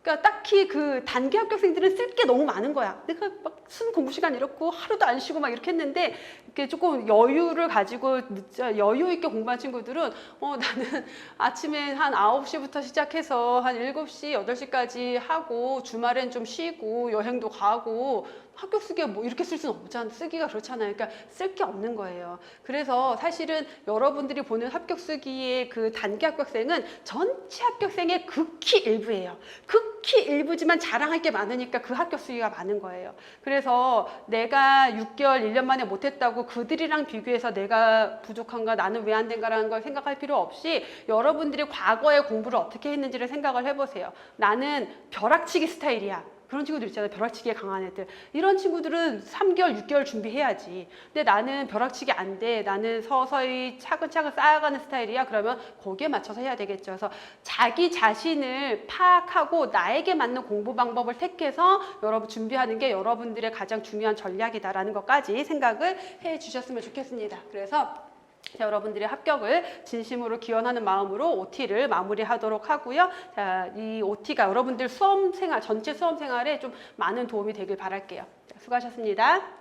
그러니까 딱히 그 단기 합격생들은 쓸 게 너무 많은 거야. 내가 막 순 공부 시간 이렇고 하루도 안 쉬고 막 이렇게 했는데 이렇게 조금 여유를 가지고 여유 있게 공부한 친구들은 나는 아침에 한 9시부터 시작해서 한 7시, 8시까지 하고 주말엔 좀 쉬고 여행도 가고 합격 쓰기에 뭐 이렇게 쓸 수는 없잖아. 쓰기가 그렇잖아요. 그러니까 쓸 게 없는 거예요. 그래서 사실은 여러분들이 보는 합격 쓰기의 그 단기 합격생은 전체 합격생의 극히 일부예요. 극히 일부지만 자랑할 게 많으니까 그 합격 수기가 많은 거예요. 그래서 내가 6개월, 1년 만에 못했다고 그들이랑 비교해서 내가 부족한가, 나는 왜 안 된가라는 걸 생각할 필요 없이 여러분들이 과거에 공부를 어떻게 했는지를 생각을 해보세요. 나는 벼락치기 스타일이야. 그런 친구들 있잖아요. 벼락치기에 강한 애들. 이런 친구들은 3개월, 6개월 준비해야지. 근데 나는 벼락치기 안 돼. 나는 서서히 차근차근 쌓아가는 스타일이야. 그러면 거기에 맞춰서 해야 되겠죠. 그래서 자기 자신을 파악하고 나에게 맞는 공부 방법을 택해서 여러분 준비하는 게 여러분들의 가장 중요한 전략이다라는 것까지 생각을 해 주셨으면 좋겠습니다. 그래서 여러분들의 합격을 진심으로 기원하는 마음으로 OT를 마무리하도록 하고요. 자, 이 OT가 여러분들 수험 생활, 전체 수험 생활에 좀 많은 도움이 되길 바랄게요. 자, 수고하셨습니다.